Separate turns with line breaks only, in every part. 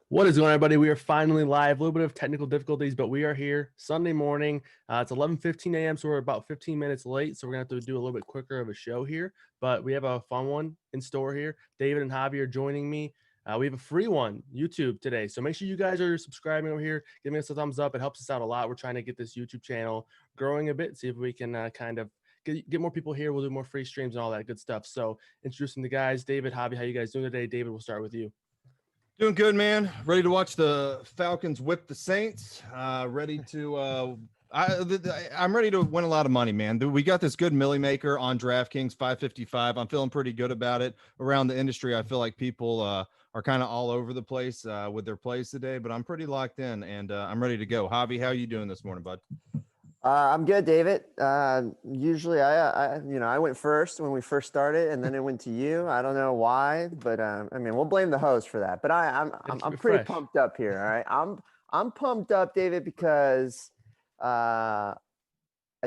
What is going on, everybody? We are finally live. A little bit of technical difficulties, but we are here Sunday morning. It's 11:15 a.m., so we're about 15 minutes late. So we're going to have to do a little bit quicker of a show here, but we have a fun one in store here. David and Javi are joining me. We have a free one, YouTube today. So make sure you guys are subscribing over here, giving us a thumbs up. It helps us out a lot. We're trying to get this YouTube channel growing a bit, see if we can kind of get more people here. We'll do more free streams and all that good stuff. So introducing the guys, David, Javi, how you guys doing today? David, we'll start with you.
Doing good, man. Ready to watch the Falcons whip the Saints. I'm ready to win a lot of money, man. We got this good millie maker on DraftKings 555. I'm feeling pretty good about it. Around the industry, I feel like people are kind of all over the place with their plays today, but I'm pretty locked in and I'm ready to go. Javi, how are you doing this morning, bud?
I'm good, David. Usually I went first when we first started, and then it went to you. I don't know why, but we'll blame the host for that. But I'm pretty pumped up here. All right, I'm pumped up, David, because I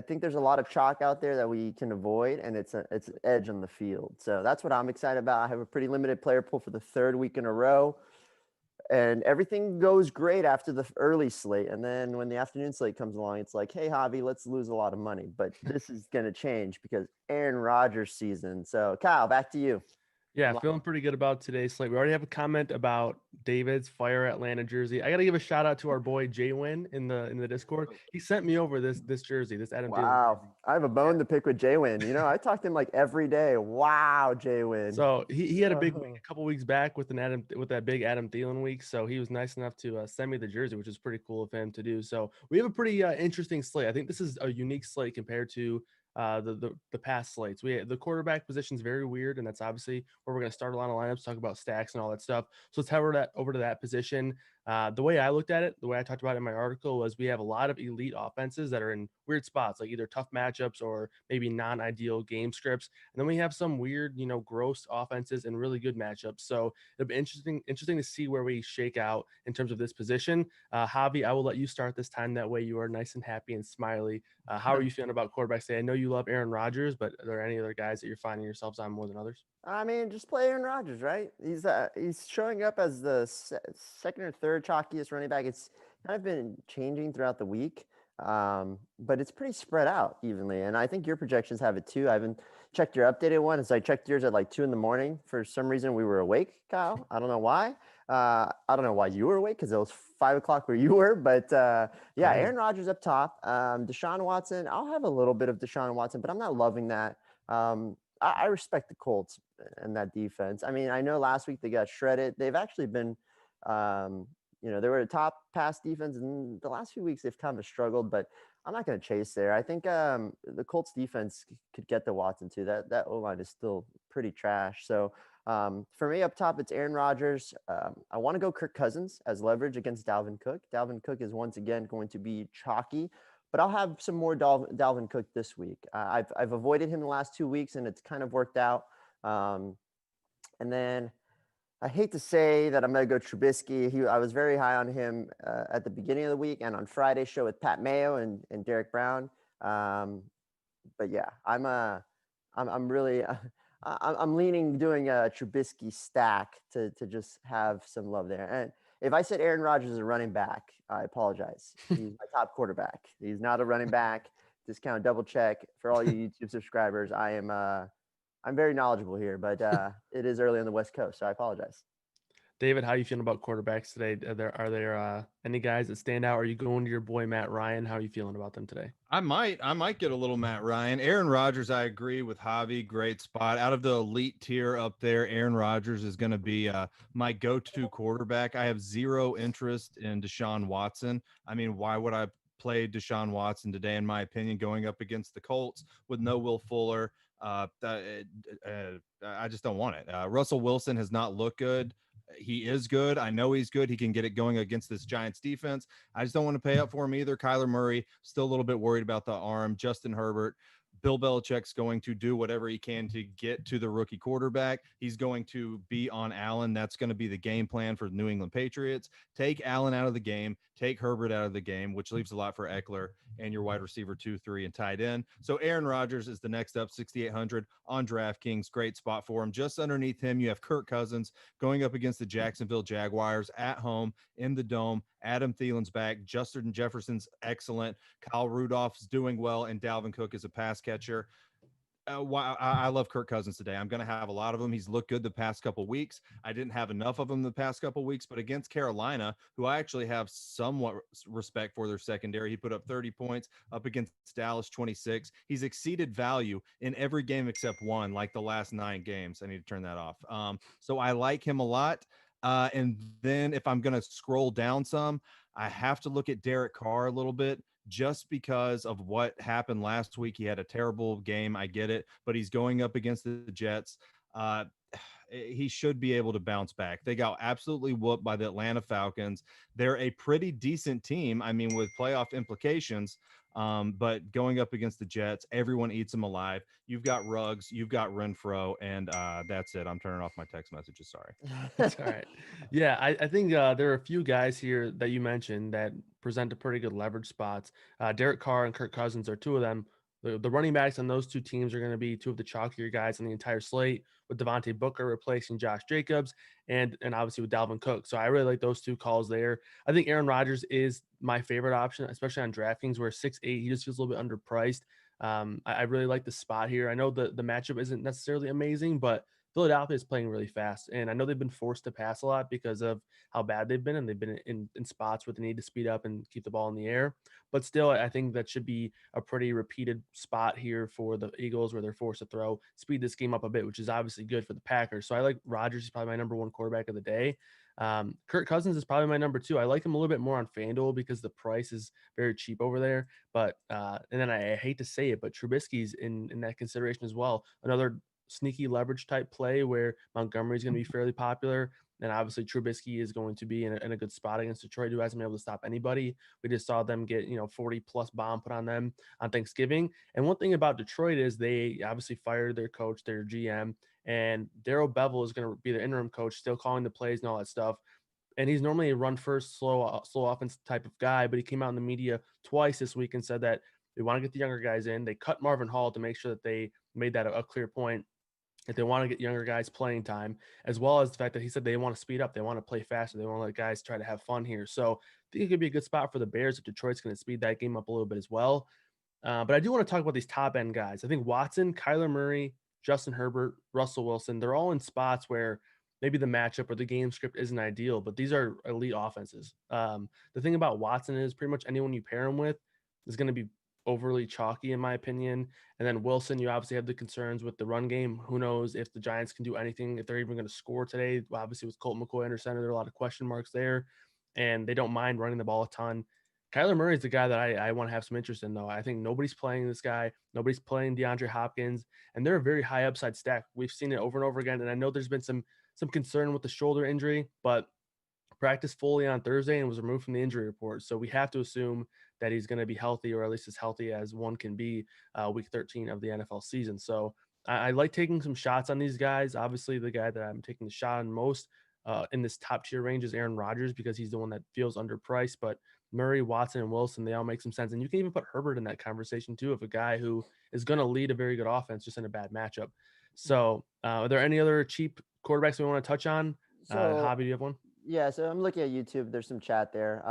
think there's a lot of chalk out there that we can avoid, and it's an edge on the field. So that's what I'm excited about. I have a pretty limited player pool for the third week in a row. And everything goes great after the early slate. And then when the afternoon slate comes along, it's like, hey, Javi, let's lose a lot of money. But this is going to change because Aaron Rodgers season. So, Kyle, back to you.
Yeah, feeling pretty good about today's slate. We already have a comment about David's Fire Atlanta jersey. I got to give a shout out to our boy Jay Wynn in the Discord. He sent me over this jersey, this Adam Thielen.
Wow, I have a bone to pick with Jay Wynn. You know, I talk to him like every day. Wow, Jay Wynn.
So he had a big week a couple weeks back with that big Adam Thielen week. So he was nice enough to send me the jersey, which is pretty cool of him to do. So we have a pretty interesting slate. I think this is a unique slate compared to the past slates. The quarterback position is very weird, and that's obviously where we're going to start a lot of lineups, talk about stacks and all that stuff. So let's head over to that position. The way I looked at it, the way I talked about it in my article, was we have a lot of elite offenses that are in weird spots, like either tough matchups or maybe non-ideal game scripts. And then we have some weird, gross offenses and really good matchups. So it'll be interesting to see where we shake out in terms of this position. Javi, I will let you start this time. That way you are nice and happy and smiley. How are you feeling about quarterbacks today? I know you love Aaron Rodgers, but are there any other guys that you're finding yourselves on more than others?
I mean, just play Aaron Rodgers, right? He's showing up as the second or third chalkiest running back. It's kind of been changing throughout the week, but it's pretty spread out evenly. And I think your projections have it too. I haven't checked your updated one. So I checked yours at like 2 a.m. For some reason, we were awake, Kyle. I don't know why. I don't know why you were awake because it was 5 o'clock where you were. But yeah, Aaron Rodgers up top. Deshaun Watson. I'll have a little bit of Deshaun Watson, but I'm not loving that. I respect the Colts and that defense. I mean, I know last week they got shredded. They've actually been, they were a top pass defense, and the last few weeks they've kind of struggled, but I'm not going to chase there. I think the Colts defense could get to Watson too. That O-line is still pretty trash. So for me up top, it's Aaron Rodgers. I want to go Kirk Cousins as leverage against Dalvin Cook. Dalvin Cook is once again going to be chalky. But I'll have some more Dalvin Cook this week. I've avoided him the last 2 weeks, and it's kind of worked out. And then I hate to say that I'm going to go Trubisky. I was very high on him at the beginning of the week and on Friday's show with Pat Mayo and Derek Brown. But yeah, I'm leaning doing a Trubisky stack to just have some love there. And if I said Aaron Rodgers is a running back, I apologize. He's my top quarterback. He's not a running back. Discount double check for all you YouTube subscribers. I'm very knowledgeable here, but it is early on the West Coast, so I apologize.
David, how are you feeling about quarterbacks today? Are there any guys that stand out? Are you going to your boy Matt Ryan? How are you feeling about them today?
I might get a little Matt Ryan. Aaron Rodgers, I agree with Javi. Great spot. Out of the elite tier up there, Aaron Rodgers is going to be my go-to quarterback. I have zero interest in Deshaun Watson. I mean, why would I play Deshaun Watson today, in my opinion, going up against the Colts with no Will Fuller? I just don't want it. Russell Wilson has not looked good. He is good. I know he's good. He can get it going against this Giants defense. I just don't want to pay up for him either. Kyler Murray, still a little bit worried about the arm. Justin Herbert, Bill Belichick's going to do whatever he can to get to the rookie quarterback. He's going to be on Allen. That's going to be the game plan for the New England Patriots. Take Allen out of the game, take Herbert out of the game, which leaves a lot for Eckler and your wide receiver 2, 3, and tight end. So Aaron Rodgers is the next up, 6,800 on DraftKings. Great spot for him. Just underneath him, you have Kirk Cousins going up against the Jacksonville Jaguars at home in the Dome. Adam Thielen's back. Justin Jefferson's excellent. Kyle Rudolph's doing well, and Dalvin Cook is a pass catcher. I love Kirk Cousins today. I'm going to have a lot of him. He's looked good the past couple weeks. I didn't have enough of him the past couple weeks, but against Carolina, who I actually have somewhat respect for their secondary, he put up 30 points. Up against Dallas, 26. He's exceeded value in every game except one, like the last 9 games. I need to turn that off. So I like him a lot. And then if I'm going to scroll down some, I have to look at Derek Carr a little bit, just because of what happened last week. He had a terrible game. I get it, but he's going up against the Jets. He should be able to bounce back. They got absolutely whooped by the Atlanta Falcons. They're a pretty decent team, I mean, with playoff implications. But going up against the Jets, everyone eats them alive. You've got Ruggs, you've got Renfro, and that's it. I'm turning off my text messages. Sorry.
That's all right. Yeah, I think there are a few guys here that you mentioned that present a pretty good leverage spots. Derek Carr and Kirk Cousins are two of them. The running backs on those two teams are going to be two of the chalkier guys on the entire slate, with Devontae Booker replacing Josh Jacobs and obviously with Dalvin Cook. So I really like those two calls there. I think Aaron Rodgers is my favorite option, especially on DraftKings, where 6'8", he just feels a little bit underpriced. I really like the spot here. I know the matchup isn't necessarily amazing, but Philadelphia is playing really fast, and I know they've been forced to pass a lot because of how bad they've been, and they've been in spots where they need to speed up and keep the ball in the air. But still, I think that should be a pretty repeated spot here for the Eagles, where they're forced to throw, speed this game up a bit, which is obviously good for the Packers. So I like Rodgers. He's probably my number 1 quarterback of the day. Kirk Cousins is probably my number 2. I like him a little bit more on FanDuel because the price is very cheap over there. But and then I hate to say it, but Trubisky's in that consideration as well. Another sneaky leverage type play where Montgomery is going to be fairly popular. And obviously Trubisky is going to be in a good spot against Detroit, who hasn't been able to stop anybody. We just saw them get, 40 plus bomb put on them on Thanksgiving. And one thing about Detroit is they obviously fired their coach, their GM, and Darrell Bevell is going to be the interim coach, still calling the plays and all that stuff. And he's normally a run first, slow offense type of guy, but he came out in the media twice this week and said that they want to get the younger guys in. They cut Marvin Hall to make sure that they made that a clear point, that they want to get younger guys playing time, as well as the fact that he said they want to speed up. They want to play faster. They want to let guys try to have fun here. So I think it could be a good spot for the Bears if Detroit's going to speed that game up a little bit as well. But I do want to talk about these top end guys. I think Watson, Kyler Murray, Justin Herbert, Russell Wilson, they're all in spots where maybe the matchup or the game script isn't ideal, but these are elite offenses. The thing about Watson is pretty much anyone you pair him with is going to be overly chalky, in my opinion. And then Wilson, you obviously have the concerns with the run game. Who knows if the Giants can do anything, if they're even going to score today. Obviously, with Colt McCoy under center, there are a lot of question marks there, and they don't mind running the ball a ton. Kyler Murray is the guy that I want to have some interest in, though. I think nobody's playing this guy. Nobody's playing DeAndre Hopkins, and they're a very high upside stack. We've seen it over and over again, and I know there's been some concern with the shoulder injury, but practiced fully on Thursday and was removed from the injury report. So we have to assume that he's going to be healthy, or at least as healthy as one can be week 13 of the NFL season. So I like taking some shots on these guys. Obviously, the guy that I'm taking the shot on most in this top tier range is Aaron Rodgers, because he's the one that feels underpriced. But Murray, Watson, and Wilson, they all make some sense. And you can even put Herbert in that conversation too, of a guy who is going to lead a very good offense just in a bad matchup. So are there any other cheap quarterbacks we want to touch on? Javi, do you have one?
Yeah, so I'm looking at YouTube. There's some chat there.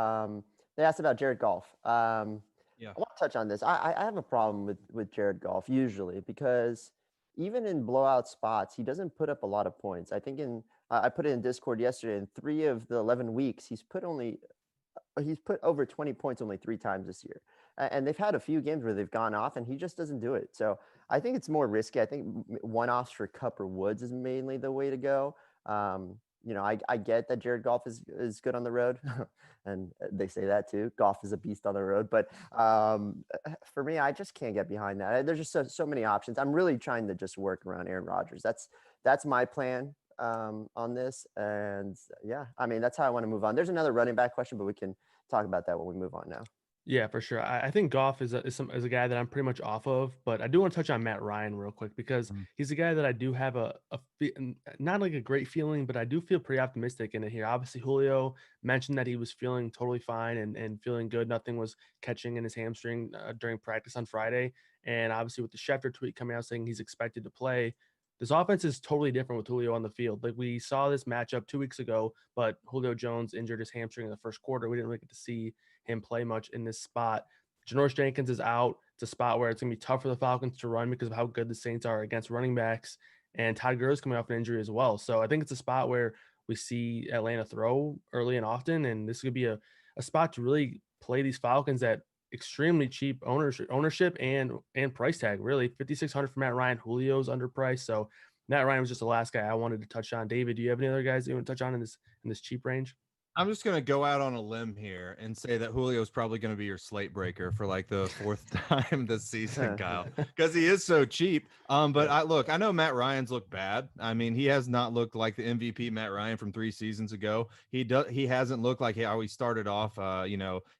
They asked about Jared Goff.
Yeah.
I want to touch on this. I have a problem with Jared Goff usually, because even in blowout spots, he doesn't put up a lot of points. I think I put it in Discord yesterday. In 3 of the 11 weeks, he's put over 20 points only 3 times this year. And they've had a few games where they've gone off, and he just doesn't do it. So I think it's more risky. I think one-offs for Kupp or Woods is mainly the way to go. I get that Jared Goff is good on the road, and they say that too. Goff is a beast on the road, but for me, I just can't get behind that. There's just so many options. I'm really trying to just work around Aaron Rodgers. That's my plan on this, and yeah, I mean that's how I want to move on. There's another running back question, but we can talk about that when we move on now.
Yeah, for sure. I think Goff is a guy that I'm pretty much off of, but I do want to touch on Matt Ryan real quick because
Mhm.
he's a guy that I do have not like a great feeling, but I do feel pretty optimistic in it here. Obviously, Julio mentioned that he was feeling totally fine and feeling good. Nothing was catching in his hamstring during practice on Friday, and obviously with the Schefter tweet coming out saying he's expected to play. This offense is totally different with Julio on the field. Like we saw this matchup 2 weeks ago, but Julio Jones injured his hamstring in the first quarter. We didn't really get to see him play much in this spot. Janoris Jenkins is out. It's a spot where it's going to be tough for the Falcons to run because of how good the Saints are against running backs. And Todd Gurley's coming off an injury as well. So I think it's a spot where we see Atlanta throw early and often. And this could be a spot to really play these Falcons at extremely cheap ownership and price tag. Really, 5,600 for Matt Ryan. Julio's underpriced. So Matt Ryan was just the last guy I wanted to touch on. David, do you have any other guys that you want to touch on in this cheap range?
I'm just gonna go out on a limb here and say that Julio's probably gonna be your slate breaker for like the fourth time this season, Kyle, because he is so cheap. But
Yeah.
I know Matt Ryan's looked bad. I mean, he has not looked like the MVP Matt Ryan from 3 seasons ago. He hasn't looked like how he started off,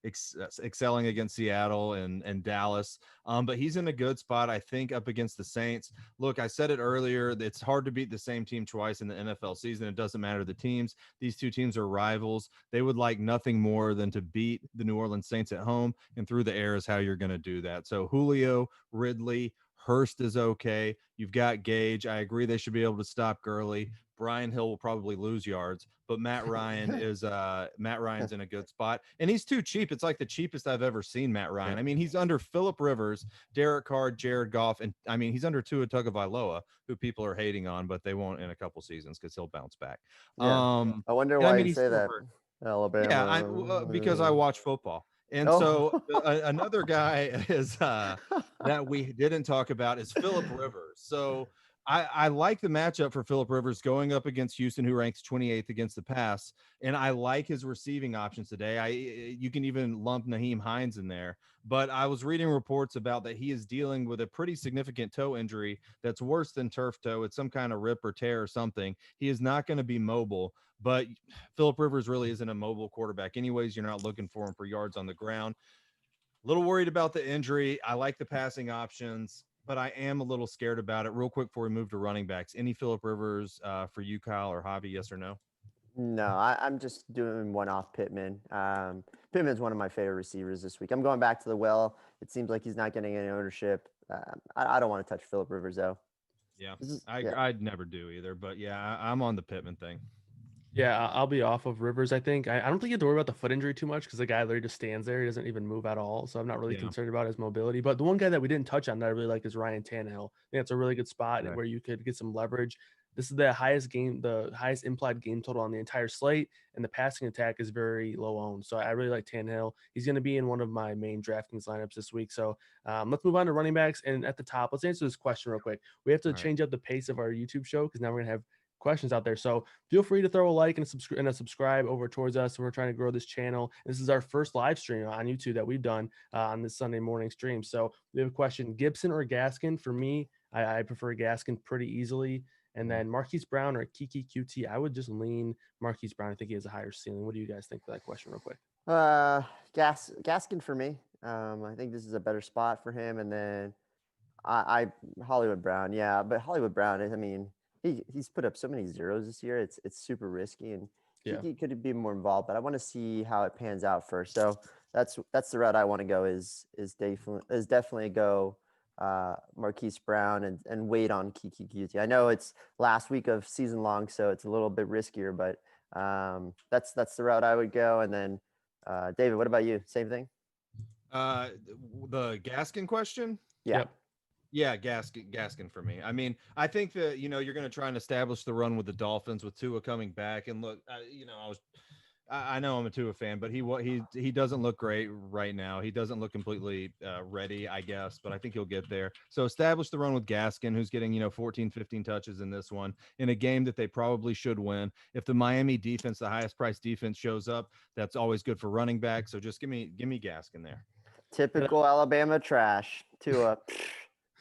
excelling against Seattle and Dallas. But he's in a good spot, I think, up against the Saints. Look, I said it earlier. It's hard to beat the same team twice in the NFL season. It doesn't matter the teams. These two teams are rivals. They would like nothing more than to beat the New Orleans Saints at home, and through the air is how you're going to do that. So Julio, Ridley, Hurst is okay. You've got Gage. I agree they should be able to stop Gurley. Brian Hill will probably lose yards, but Matt Ryan's in a good spot, and he's too cheap. It's like the cheapest I've ever seen Matt Ryan.
Yeah.
I mean, he's under Phillip Rivers, Derek Carr, Jared Goff, and I mean he's under Tua Tagovailoa, who people are hating on, but they won't in a couple seasons because he'll bounce back.
Yeah. I wonder
And I
why
mean
you
he's
say
still
that.
hurt. Yeah, because I
Alabama.
watch football. And so
Oh.
another guy is that we didn't talk about is Phillip Rivers. So I like the matchup for Phillip Rivers going up against Houston, who ranks 28th against the pass, and I like his receiving options today. You can even lump Naheem Hines in there, but I was reading reports about that he is dealing with a pretty significant toe injury that's worse than turf toe. It's some kind of rip or tear or something. He is not going to be mobile, but Phillip Rivers really isn't a mobile quarterback anyways. You're not looking for him for yards on the ground. A little worried about the injury. I like the passing options, but I am a little scared about it. Real quick before we move to running backs, any Phillip Rivers for you, Kyle or Javi? Yes or no?
No, I'm just doing one off Pittman. Pittman's one of my favorite receivers this week. I'm going back to the well. It seems like he's not getting any ownership. I don't want to touch Phillip Rivers though.
Yeah,
Yeah.
I'd never do either, but yeah, I'm on the Pittman thing.
Yeah, I'll be off of Rivers, I think. I don't think you have to worry about the foot injury too much because the guy literally just stands there. He doesn't even move at all. So I'm not really
Yeah.
concerned about his mobility. But the one guy that we didn't touch on that I really like is Ryan Tannehill. I think that's a really good spot
Okay.
where you could get some leverage. This is the highest implied game total on the entire slate, and the passing attack is very low owned. So I really like Tannehill. He's going to be in one of my main DraftKings lineups this week. So let's move on to running backs. And at the top, let's answer this question real quick. We have to
All right.
change up the pace of our YouTube show because now we're going to have questions out there. So feel free to throw a like and a subscribe over towards us. And we're trying to grow this channel. This is our first live stream on YouTube that we've done on this Sunday morning stream. So we have a question: Gibson or Gaskin? For me, I prefer Gaskin pretty easily. And then Marquise Brown or Kiki QT, I would just lean Marquise Brown. I think he has a higher ceiling. What do you guys think for that question, real quick?
Gaskin for me. I think this is a better spot for him. And then I Hollywood Brown, yeah, but Hollywood Brown is, I mean, he's put up so many zeros this year. It's super risky, and
Yeah.
Kiki could be more involved, but I want to see how it pans out first. So that's the route I want to go is definitely go Marquise Brown and wait on Kiki QT. I know it's last week of season long, so it's a little bit riskier, but that's the route I would go. And then David, what about you? Same thing?
The Gaskin question.
Yeah.
Yep.
Yeah, Gaskin for me. I mean, I think that you're going to try and establish the run with the Dolphins with Tua coming back. And look, I know I'm a Tua fan, but he doesn't look great right now. He doesn't look completely ready, I guess, but I think he'll get there. So establish the run with Gaskin, who's getting 14, 15 touches in this one in a game that they probably should win. If the Miami defense, the highest priced defense, shows up, that's always good for running back. So just give me Gaskin there.
Typical Alabama trash. Tua.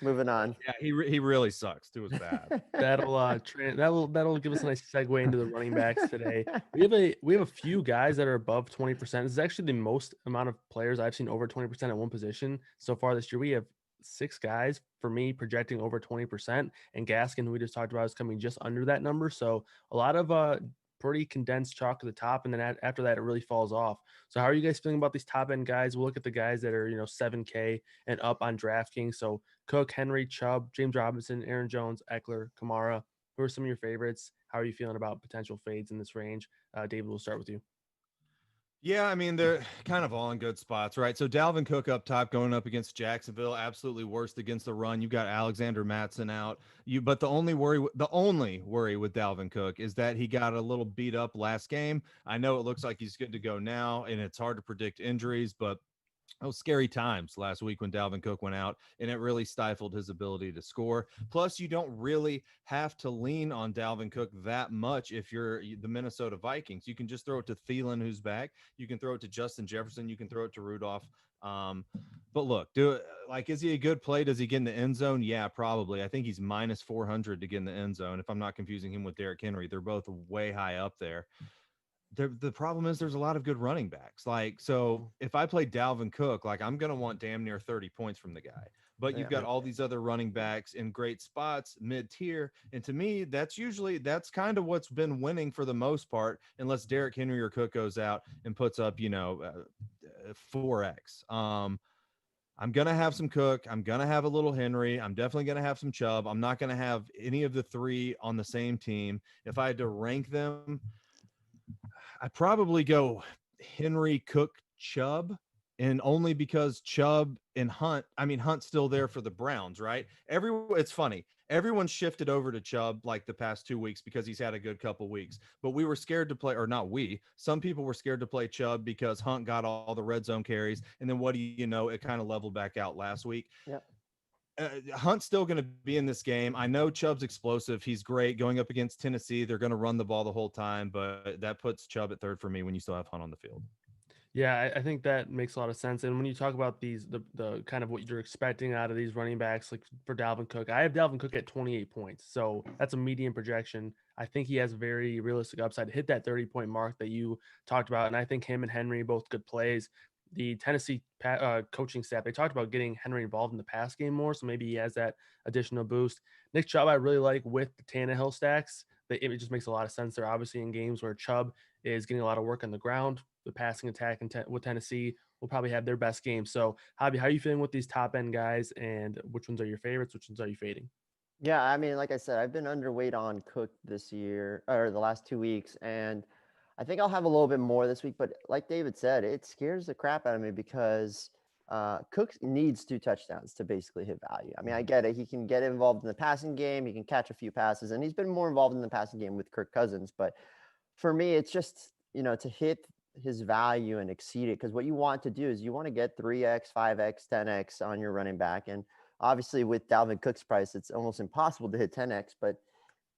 Moving on.
Yeah, he really sucks. It was bad.
That'll give us a nice segue into the running backs today. We have a few guys that are above 20%. This is actually the most amount of players I've seen over 20% at one position so far this year. We have 6 guys for me projecting over 20%, and Gaskin, who we just talked about, is coming just under that number. So a lot of pretty condensed chalk at the top, and then after that it really falls off. So how are you guys feeling about these top end guys? We'll look at the guys that are 7K and up on DraftKings. So Cook, Henry, Chubb, James Robinson, Aaron Jones, Eckler, Kamara. Who are some of your favorites? How are you feeling about potential fades in this range? David, we'll start with you.
Yeah, I mean, they're kind of all in good spots, right? So Dalvin Cook up top going up against Jacksonville, absolutely worst against the run. You've got Alexander Mattson out. But the only worry with Dalvin Cook is that he got a little beat up last game. I know it looks like he's good to go now, and it's hard to predict injuries, but those scary times last week when Dalvin Cook went out, and it really stifled his ability to score. Plus, you don't really have to lean on Dalvin Cook that much if you're the Minnesota Vikings. You can just throw it to Thielen, who's back. You can throw it to Justin Jefferson. You can throw it to Rudolph. But look, is he a good play? Does he get in the end zone? Yeah, probably. I think he's minus 400 to get in the end zone. If I'm not confusing him with Derrick Henry, they're both way high up there. The problem is there's a lot of good running backs. So if I play Dalvin Cook, I'm going to want damn near 30 points from the guy. But you've got all these other running backs in great spots, mid-tier. And to me, that's kind of what's been winning for the most part, unless Derrick Henry or Cook goes out and puts up, 4X. I'm going to have some Cook. I'm going to have a little Henry. I'm definitely going to have some Chubb. I'm not going to have any of the three on the same team. If I had to rank them, I probably go Henry, Cook, Chubb, and only because Chubb and Hunt's still there for the Browns, right? It's funny. Everyone shifted over to Chubb the past 2 weeks because he's had a good couple weeks. But we were scared to play, or not we. Some people were scared to play Chubb because Hunt got all the red zone carries, and then what do you know? It kind of leveled back out last week.
Yep.
Hunt's still going to be in this game. I know Chubb's explosive. He's great going up against Tennessee. They're going to run the ball the whole time, but that puts Chubb at third for me when you still have Hunt on the field.
Yeah, I think that makes a lot of sense. And when you talk about the kind of what you're expecting out of these running backs, like for Dalvin Cook, I have Dalvin Cook at 28 points. So that's a median projection. I think he has a very realistic upside to hit that 30-point mark that you talked about. And I think him and Henry, both good plays. The Tennessee coaching staff, they talked about getting Henry involved in the pass game more. So maybe he has that additional boost. Nick Chubb, I really like with the Tannehill stacks. It just makes a lot of sense. They're obviously in games where Chubb is getting a lot of work on the ground. The passing attack with Tennessee will probably have their best game. So, Javi, how are you feeling with these top end guys, and which ones are your favorites? Which ones are you fading?
Yeah, I mean, like I said, I've been underweight on Cook this year or the last 2 weeks, and I think I'll have a little bit more this week. But like David said, it scares the crap out of me because Cook needs 2 touchdowns to basically hit value. I mean, I get it; he can get involved in the passing game, he can catch a few passes, and he's been more involved in the passing game with Kirk Cousins. But for me, it's just to hit his value and exceed it, because what you want to do is you want to get 3x, 5x, 10x on your running back, and obviously with Dalvin Cook's price, it's almost impossible to hit 10x, but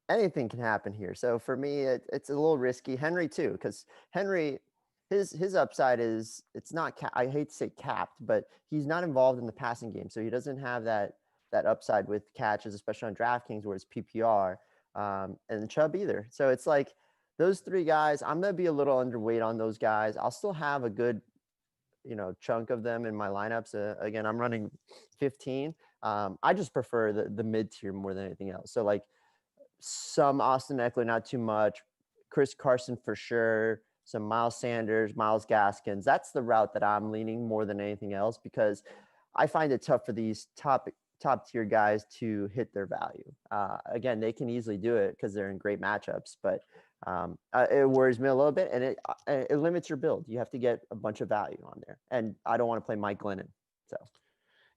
anything can happen here. So for me, it's a little risky. Henry too, because Henry, his upside is it's not. I hate to say capped, but he's not involved in the passing game, so he doesn't have that upside with catches, especially on DraftKings where it's PPR, and Chubb either. So it's like those 3 guys. I'm gonna be a little underweight on those guys. I'll still have a good chunk of them in my lineups. Again, I'm running 15. I just prefer the mid tier more than anything else. So some Austin Eckler, not too much. Chris Carson for sure. Some Miles Sanders, Miles Gaskins. That's the route that I'm leaning more than anything else, because I find it tough for these top tier guys to hit their value. Again, they can easily do it because they're in great matchups, but it worries me a little bit, and it limits your build. You have to get a bunch of value on there, and I don't want to play Mike Glennon. So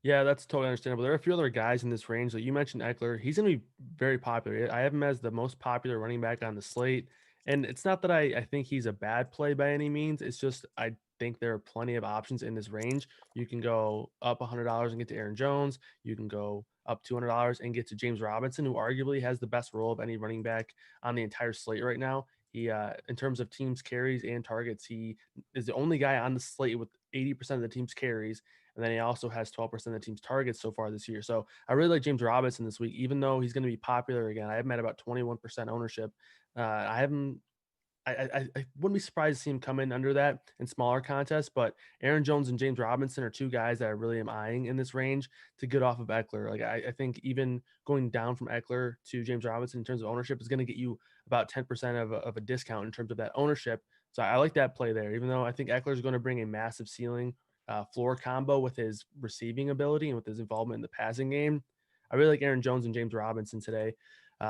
Yeah, that's totally understandable. There are a few other guys in this range. Like you mentioned Eckler, he's going to be very popular. I have him as the most popular running back on the slate. And it's not that I think he's a bad play by any means. It's just I think there are plenty of options in this range. You can go up $100 and get to Aaron Jones. You can go up $200 and get to James Robinson, who arguably has the best role of any running back on the entire slate right now. He, in terms of teams carries and targets, he is the only guy on the slate with 80% of the team's carries. And then he also has 12% of the team's targets so far this year. So I really like James Robinson this week, even though he's going to be popular again. I have him at about 21% ownership. I haven't I wouldn't be surprised to see him come in under that in smaller contests, but Aaron Jones and James Robinson are two guys that I really am eyeing in this range to get off of Eckler. Like I think even going down from Eckler to James Robinson in terms of ownership is going to get you about 10% of a discount in terms of that ownership. So I like that play there, even though I think Eckler is going to bring a massive ceiling floor combo with his receiving ability and with his involvement in the passing game. I really like Aaron Jones and James Robinson today.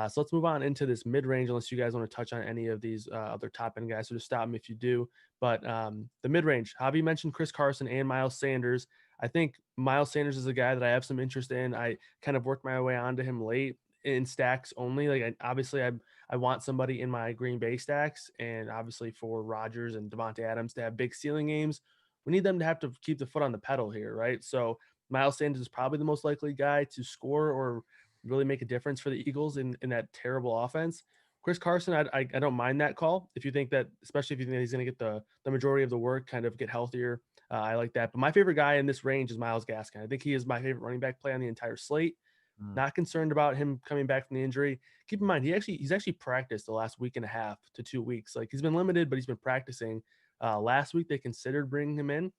So let's move on into this mid-range, unless you guys want to touch on any of these other top-end guys. So just stop me if you do. But the mid-range, Javi mentioned Chris Carson and Miles Sanders. I think Miles Sanders is a guy that I have some interest in. I kind of worked my way onto him late in stacks only. Like I want somebody in my Green Bay stacks, and obviously for Rodgers and Devontae Adams to have big ceiling games, we need them to have to keep the foot on the pedal here, right? So Miles Sanders is probably the most likely guy to score or really make a difference for the Eagles in that terrible offense. Chris Carson, I don't mind that call. If you think that, especially if you think that he's going to get the majority of the work, kind of get healthier, I like that. But my favorite guy in this range is Myles Gaskin. I think he is my favorite running back play on the entire slate. Not concerned about him coming back from the injury. Keep in mind, he's actually practiced the last week and a half to 2 weeks. Like he's been limited, but he's been practicing. Last week they considered bringing him in,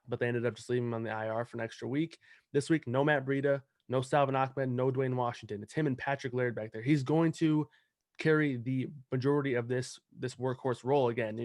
but they ended up just leaving him on the IR for an extra week. This week, no Matt Breida, no Salvin Ahmed, no Dwayne Washington. It's him and Patrick Laird back there. He's going to carry the majority of this workhorse role again.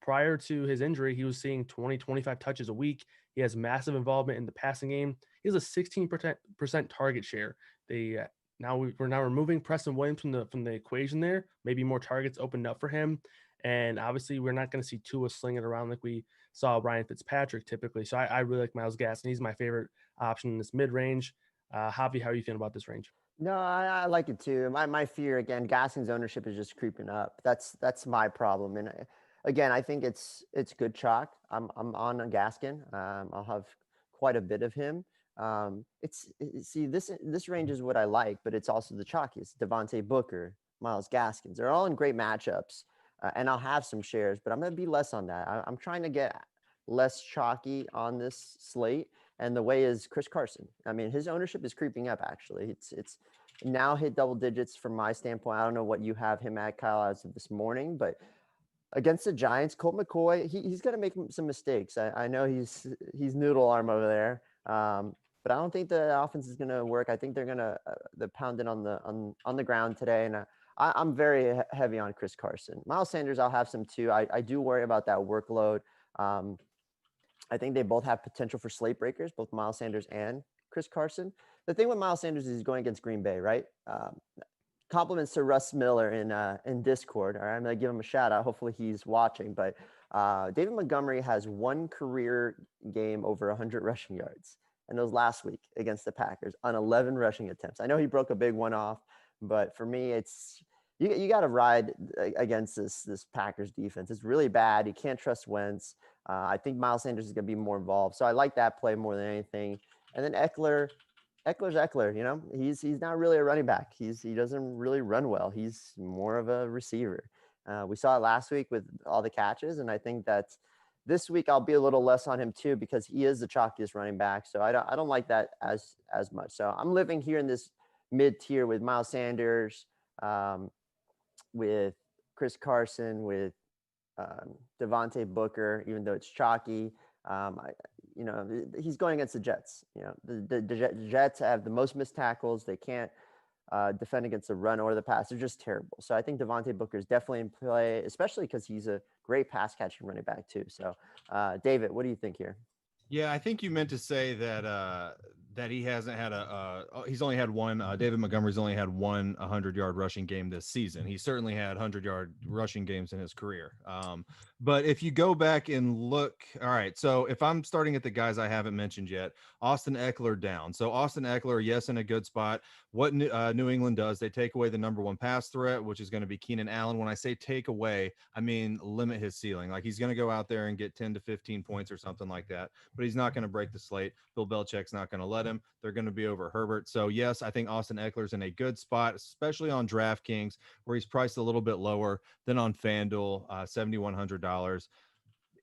Prior to his injury, he was seeing 20, 25 touches a week. He has massive involvement in the passing game. He has a 16% target share. We're now removing Preston Williams from the equation there. Maybe more targets opened up for him. And obviously, we're not going to see Tua sling it around like we saw Ryan Fitzpatrick typically. So I really like Myles Gaskin. He's my favorite option in this mid-range. Javi, how are you feeling about this range?
No, I like it too. My fear again, Gaskin's ownership is just creeping up. That's my problem. And again, I think it's good chalk. I'm on a Gaskin. I'll have quite a bit of him. See this range is what I like, but it's also the chalkiest. Devontae Booker, Myles Gaskins. They're all in great matchups, and I'll have some shares, but I'm going to be less on that. I'm trying to get less chalky on this slate. And the way is Chris Carson. I mean, his ownership is creeping up. Actually, it's now hit double digits from my standpoint. I don't know what you have him at, Kyle, as of this morning, but against the Giants, Colt McCoy, he's going to make some mistakes. I know he's noodle arm over there, but I don't think the offense is going to work. I think they're going to pound it on the ground today, and I'm very heavy on Chris Carson. Miles Sanders, I'll have some too. I do worry about that workload. I think they both have potential for slate breakers, both Miles Sanders and Chris Carson. The thing with Miles Sanders is he's going against Green Bay, right? Compliments to Russ Miller in Discord. All right, I'm gonna give him a shout out. Hopefully he's watching. But David Montgomery has one career game over 100 rushing yards, and it was last week against the Packers on 11 rushing attempts. I know he broke a big one off, but for me, it's you got to ride against this Packers defense. It's really bad. You can't trust Wentz. I think Miles Sanders is going to be more involved. So I like that play more than anything. And then Eckler's Eckler, he's not really a running back. He doesn't really run well. He's more of a receiver. We saw it last week with all the catches. And I think that this week I'll be a little less on him too, because he is the chalkiest running back. So I don't like that as much. So I'm living here in this mid tier with Miles Sanders, with Chris Carson, with Devontae Booker, even though it's chalky. He's going against the Jets. The Jets have the most missed tackles. They can't defend against the run or the pass. They're just terrible. So I think Devontae Booker is definitely in play, especially because he's a great pass catching running back too. So David, what do you think here?
Yeah, I think you meant to say that he hasn't had he's only had one. David Montgomery's only had one 100-yard rushing game this season. He certainly had 100-yard rushing games in his career. But if you go back and look, all right, so if I'm starting at the guys I haven't mentioned yet, Austin Eckler down. So Austin Eckler, yes, in a good spot. What New England does, they take away the number one pass threat, which is going to be Keenan Allen. When I say take away, I mean limit his ceiling. Like he's going to go out there and get 10 to 15 points or something like that, but he's not going to break the slate. Bill Belichick's not going to let him. They're going to be over Herbert. So yes, I think Austin Eckler's in a good spot, especially on DraftKings, where he's priced a little bit lower than on FanDuel, $7,100.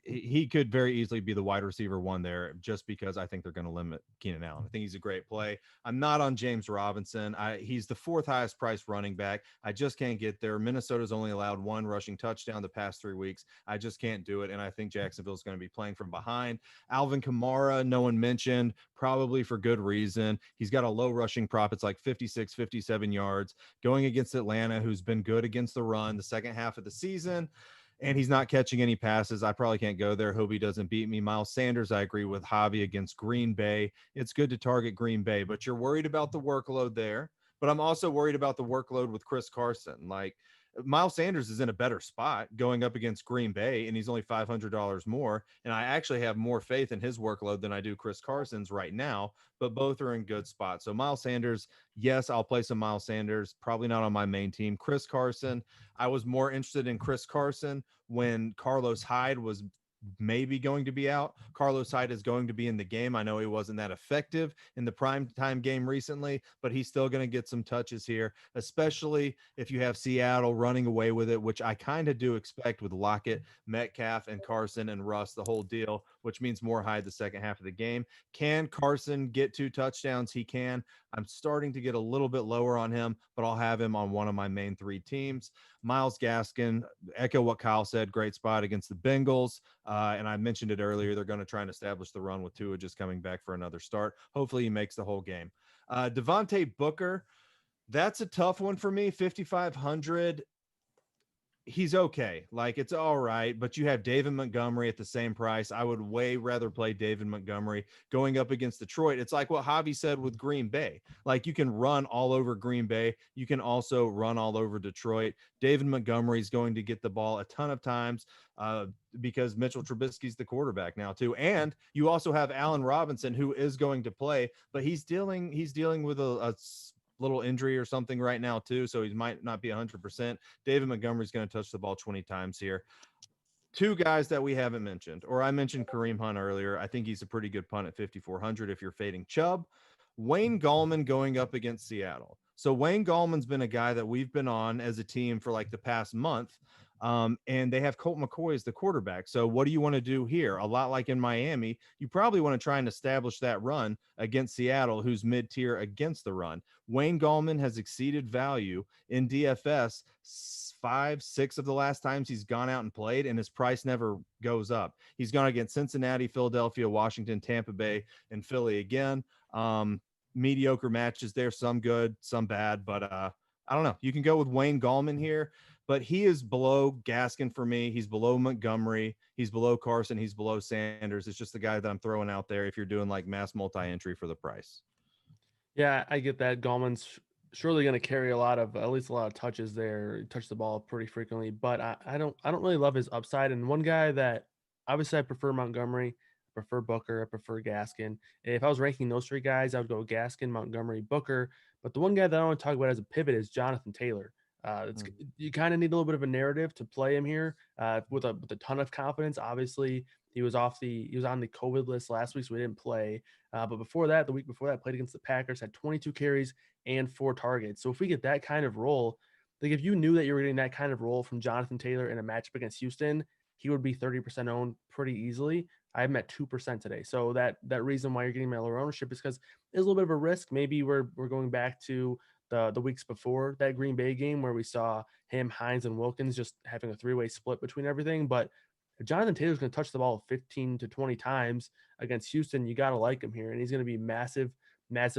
he could very easily be the wide receiver one there just because I think they're going to limit Keenan Allen. I think he's a great play. I'm not on James Robinson. He's the fourth highest priced running back. I just can't get there. Minnesota's only allowed one rushing touchdown the past 3 weeks. I just can't do it. And I think Jacksonville's going to be playing from behind. Alvin Kamara, no one mentioned, probably for good reason. He's got a low rushing prop. It's like 56, 57 yards going against Atlanta, who's been good against the run the second half of the season. And he's not catching any passes. I probably can't go there. Hope he doesn't beat me. Miles Sanders, I agree with Javi against Green Bay. It's good to target Green Bay, but you're worried about the workload there. But I'm also worried about the workload with Chris Carson. Like, Miles Sanders is in a better spot going up against Green Bay, and he's only $500 more. And I actually have more faith in his workload than I do Chris Carson's right now, but both are in good spots. So Miles Sanders, yes, I'll play some Miles Sanders, probably not on my main team. Chris Carson, I was more interested in Chris Carson when Carlos Hyde was maybe going to be out. Carlos Hyde is going to be in the game. I know he wasn't that effective in the primetime game recently, but he's still going to get some touches here, especially if you have Seattle running away with it, which I kind of do expect with Lockett, Metcalf, and Carson and Russ, the whole deal, which means more Hyde the second half of the game. Can Carson get 2 touchdowns? He can. I'm starting to get a little bit lower on him, but I'll have him on one of my main 3 teams. Myles Gaskin, echo what Kyle said, great spot against the Bengals. And I mentioned it earlier, they're going to try and establish the run with Tua just coming back for another start. Hopefully he makes the whole game. Devontae Booker, that's a tough one for me, 5,500. He's okay. Like, it's all right, but you have David Montgomery at the same price. I would way rather play David Montgomery going up against Detroit. It's like what Javi said with Green Bay. Like, you can run all over Green Bay. You can also run all over Detroit. David Montgomery is going to get the ball a ton of times because Mitchell Trubisky's the quarterback now too. And you also have Allen Robinson, who is going to play, but he's dealing with a little injury or something right now too, so he might not be 100%. David Montgomery's going to touch the ball 20 times here. 2 guys that we haven't mentioned, or I mentioned Kareem Hunt earlier. I think he's a pretty good punt at 5,400 if you're fading Chubb. Wayne Gallman going up against Seattle. So Wayne Gallman's been a guy that we've been on as a team for like the past month. And they have Colt McCoy as the quarterback. So what do you want to do here? A lot like in Miami, you probably want to try and establish that run against Seattle, who's mid-tier against the run. Wayne Gallman has exceeded value in DFS 5, 6 of the last times he's gone out and played, and his price never goes up. He's gone against Cincinnati, Philadelphia, Washington, Tampa Bay, and Philly again. Mediocre matches there, some good, some bad, but I don't know. You can go with Wayne Gallman here, but he is below Gaskin for me. He's below Montgomery. He's below Carson. He's below Sanders. It's just the guy that I'm throwing out there if you're doing like mass multi-entry for the price.
Yeah, I get that. Gallman's surely going to carry at least a lot of touches there, touch the ball pretty frequently, but I don't really love his upside. And one guy that obviously I prefer Montgomery, I prefer Booker, I prefer Gaskin. If I was ranking those 3 guys, I would go Gaskin, Montgomery, Booker. But the one guy that I want to talk about as a pivot is Jonathan Taylor. You kind of need a little bit of a narrative to play him here with a ton of confidence. Obviously, he was on the COVID list last week, so we didn't play. But before that, the week before that, played against the Packers, had 22 carries and 4 targets. So if we get that kind of role, like if you knew that you were getting that kind of role from Jonathan Taylor in a matchup against Houston, he would be 30% owned pretty easily. I have him at 2% today. So that reason why you're getting my lower ownership is because it's a little bit of a risk. Maybe we're going back to the weeks before that Green Bay game where we saw him, Hines, and Wilkins just having a 3-way split between everything. But if Jonathan Taylor's going to touch the ball 15 to 20 times against Houston, you got to like him here. And he's going to be massive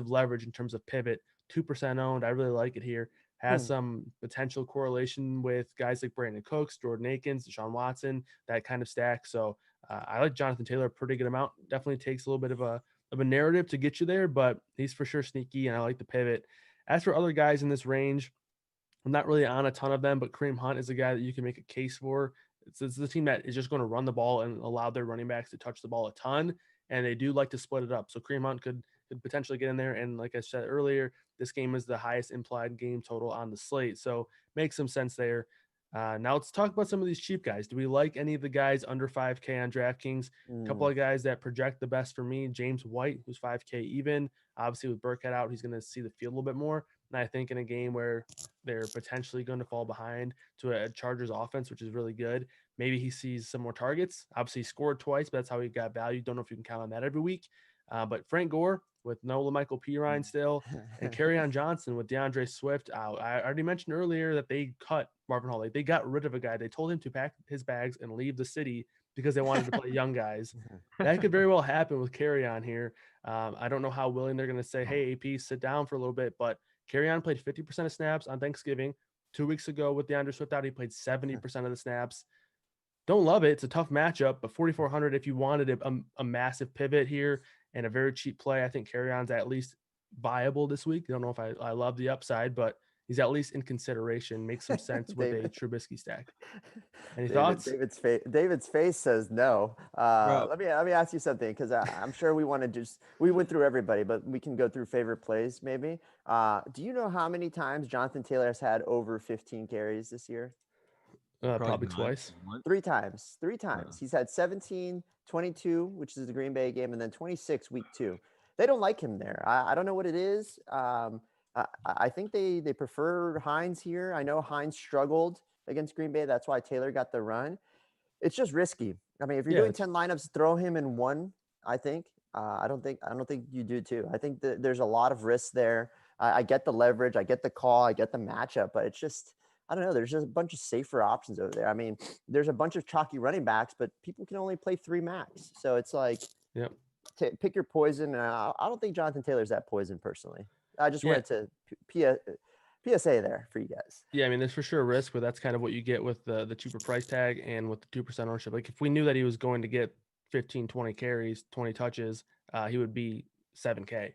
leverage in terms of pivot. 2% owned. I really like it here. Has some potential correlation with guys like Brandon Cooks, Jordan Akins, Deshaun Watson, that kind of stack. So I like Jonathan Taylor a pretty good amount. Definitely takes a little bit of a narrative to get you there, but he's for sure sneaky, and I like the pivot. As for other guys in this range, I'm not really on a ton of them, but Kareem Hunt is a guy that you can make a case for. It's the team that is just going to run the ball and allow their running backs to touch the ball a ton, and they do like to split it up. So Kareem Hunt could potentially get in there. And like I said earlier, this game is the highest implied game total on the slate, so makes some sense there. Now let's talk about some of these cheap guys. Do we like any of the guys under 5K on DraftKings? A couple of guys that project the best for me. James White, who's 5K even. Obviously, with Burkhead out, he's going to see the field a little bit more. And I think in a game where they're potentially going to fall behind to a Chargers offense, which is really good, maybe he sees some more targets. Obviously, he scored twice, but that's how he got value. Don't know if you can count on that every week. But Frank Gore with no LaMichael Pirine still, and Kerryon Johnson with DeAndre Swift out. I already mentioned earlier that they cut Marvin Hall. They got rid of a guy. They told him to pack his bags and leave the city because they wanted to play young guys. That could very well happen with Kerryon here. I don't know how willing they're going to say, hey, AP, sit down for a little bit. But Kerryon played 50% of snaps on Thanksgiving. 2 weeks ago with DeAndre Swift out, he played 70% of the snaps. Don't love it. It's a tough matchup, but 4,400 if you wanted a massive pivot here and a very cheap play, I think Kerryon's at least viable this week. I don't know if I love the upside, but he's at least in consideration. Makes some sense with a Trubisky stack. Any thoughts?
David's face says no.
Bro.
Let me ask you something, because I'm sure we want to we went through everybody, but we can go through favorite plays maybe. Do you know how many times Jonathan Taylor has had over 15 carries this year?
Probably twice.
Three times. He's had 17, 22, which is the Green Bay game, and then 26 week 2. They don't like him there. I don't know what it is. I think they prefer Hines here. I know Hines struggled against Green Bay. That's why Taylor got the run. It's just risky. I mean, if you're doing 10 lineups, throw him in one, I think. I don't think you do too. I think that there's a lot of risks there. I get the leverage. I get the call. I get the matchup, but it's just, I don't know. There's just a bunch of safer options over there. I mean, there's a bunch of chalky running backs, but people can only play 3 max. So it's like, pick your poison. And I don't think Jonathan Taylor's that poison personally. I just wanted to PSA there for you guys.
Yeah, I mean, there's for sure a risk, but that's kind of what you get with the cheaper price tag and with the 2% ownership. Like if we knew that he was going to get 15, 20 carries, 20 touches, he would be 7K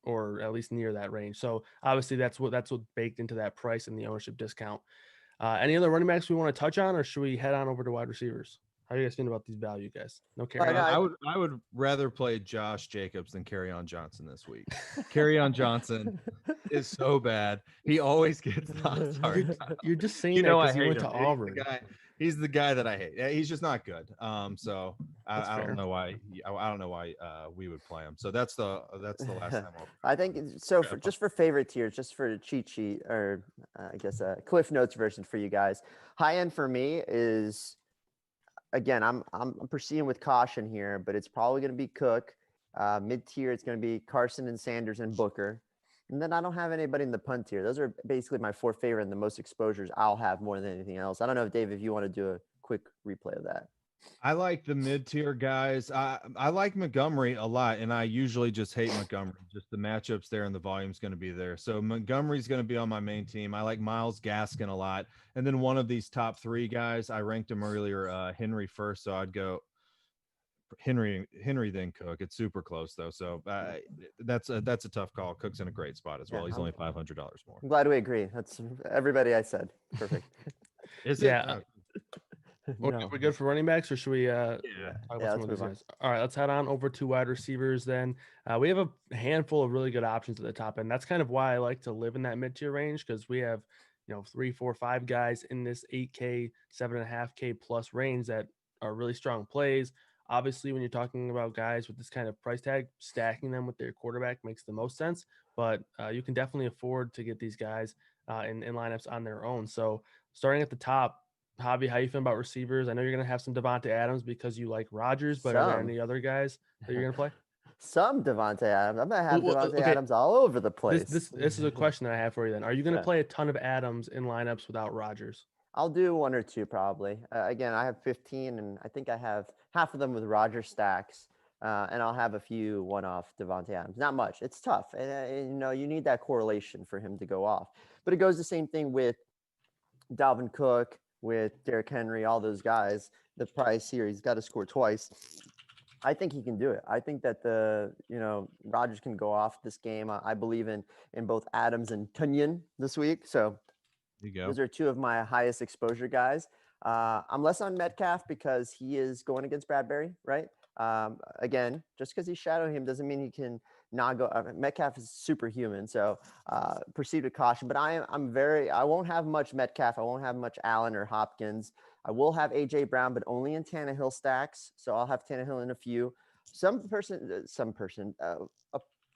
or at least near that range. So obviously that's what baked into that price and the ownership discount. Any other running backs we want to touch on, or should we head on over to wide receivers? How are you guys feeling about these value guys? No carry.
I would rather play Josh Jacobs than Kerryon Johnson this week. Kerryon Johnson is so bad. He always gets the
You're just saying that because he went to Auburn.
He's the guy that I hate. He's just not good. So I don't know why. I don't know why we would play him. So that's the last time.
I think so. Just for favorite tiers, just for a cheat sheet, or I guess a Cliff Notes version for you guys. High end for me is, again, I'm proceeding with caution here, but it's probably going to be Cook. Mid tier, it's going to be Carson and Sanders and Booker. And then I don't have anybody in the punt tier. Those are basically my 4 favorite and the most exposures I'll have more than anything else. I don't know if Dave, if you want to do a quick replay of that.
I like the mid-tier guys. I like Montgomery a lot, and I usually just hate Montgomery. Just the matchups there and the volume's going to be there. So Montgomery's going to be on my main team. I like Myles Gaskin a lot. And then one of these top 3 guys, I ranked him earlier, Henry first, so I'd go Henry then Cook. It's super close though, so that's a tough call. Cook's in a great spot as well. He's only $500 more.
I'm glad we agree. That's everybody I said. Perfect.
Is it?
Yeah. No. We're good for running backs, or should we?
Let's move on.
All right, let's head on over to wide receivers. Then we have a handful of really good options at the top end. That's kind of why I like to live in that mid-tier range, because we have 3, 4, 5 guys in this 8K, 7.5K plus range that are really strong plays. Obviously, when you're talking about guys with this kind of price tag, stacking them with their quarterback makes the most sense. But you can definitely afford to get these guys in lineups on their own. So starting at the top, Javi, how you feel about receivers? I know you're going to have some Davante Adams because you like Rodgers, but are there any other guys that you're going to play?
Some Davante Adams. I'm going to have Davante Adams all over the place.
This is a question that I have for you then. Are you going to play a ton of Adams in lineups without Rodgers?
I'll do 1 or 2 probably. Again, I have 15, and I think I have half of them with Rodgers stacks, and I'll have a few one-off Davante Adams. Not much. It's tough, and you need that correlation for him to go off. But it goes the same thing with Dalvin Cook, with Derrick Henry, all those guys. The price here, he's got to score twice. I think he can do it. I think that Rodgers can go off this game. I believe in both Adams and Tunyon this week. So
you go.
Those are 2 of my highest exposure guys. I'm less on Metcalf because he is going against Bradbury, right? Again, just because he's shadowing him doesn't mean he can not go. Metcalf is superhuman, so proceed with caution. But I won't have much Metcalf. I won't have much Allen or Hopkins. I will have AJ Brown, but only in Tannehill stacks. So I'll have Tannehill in a few.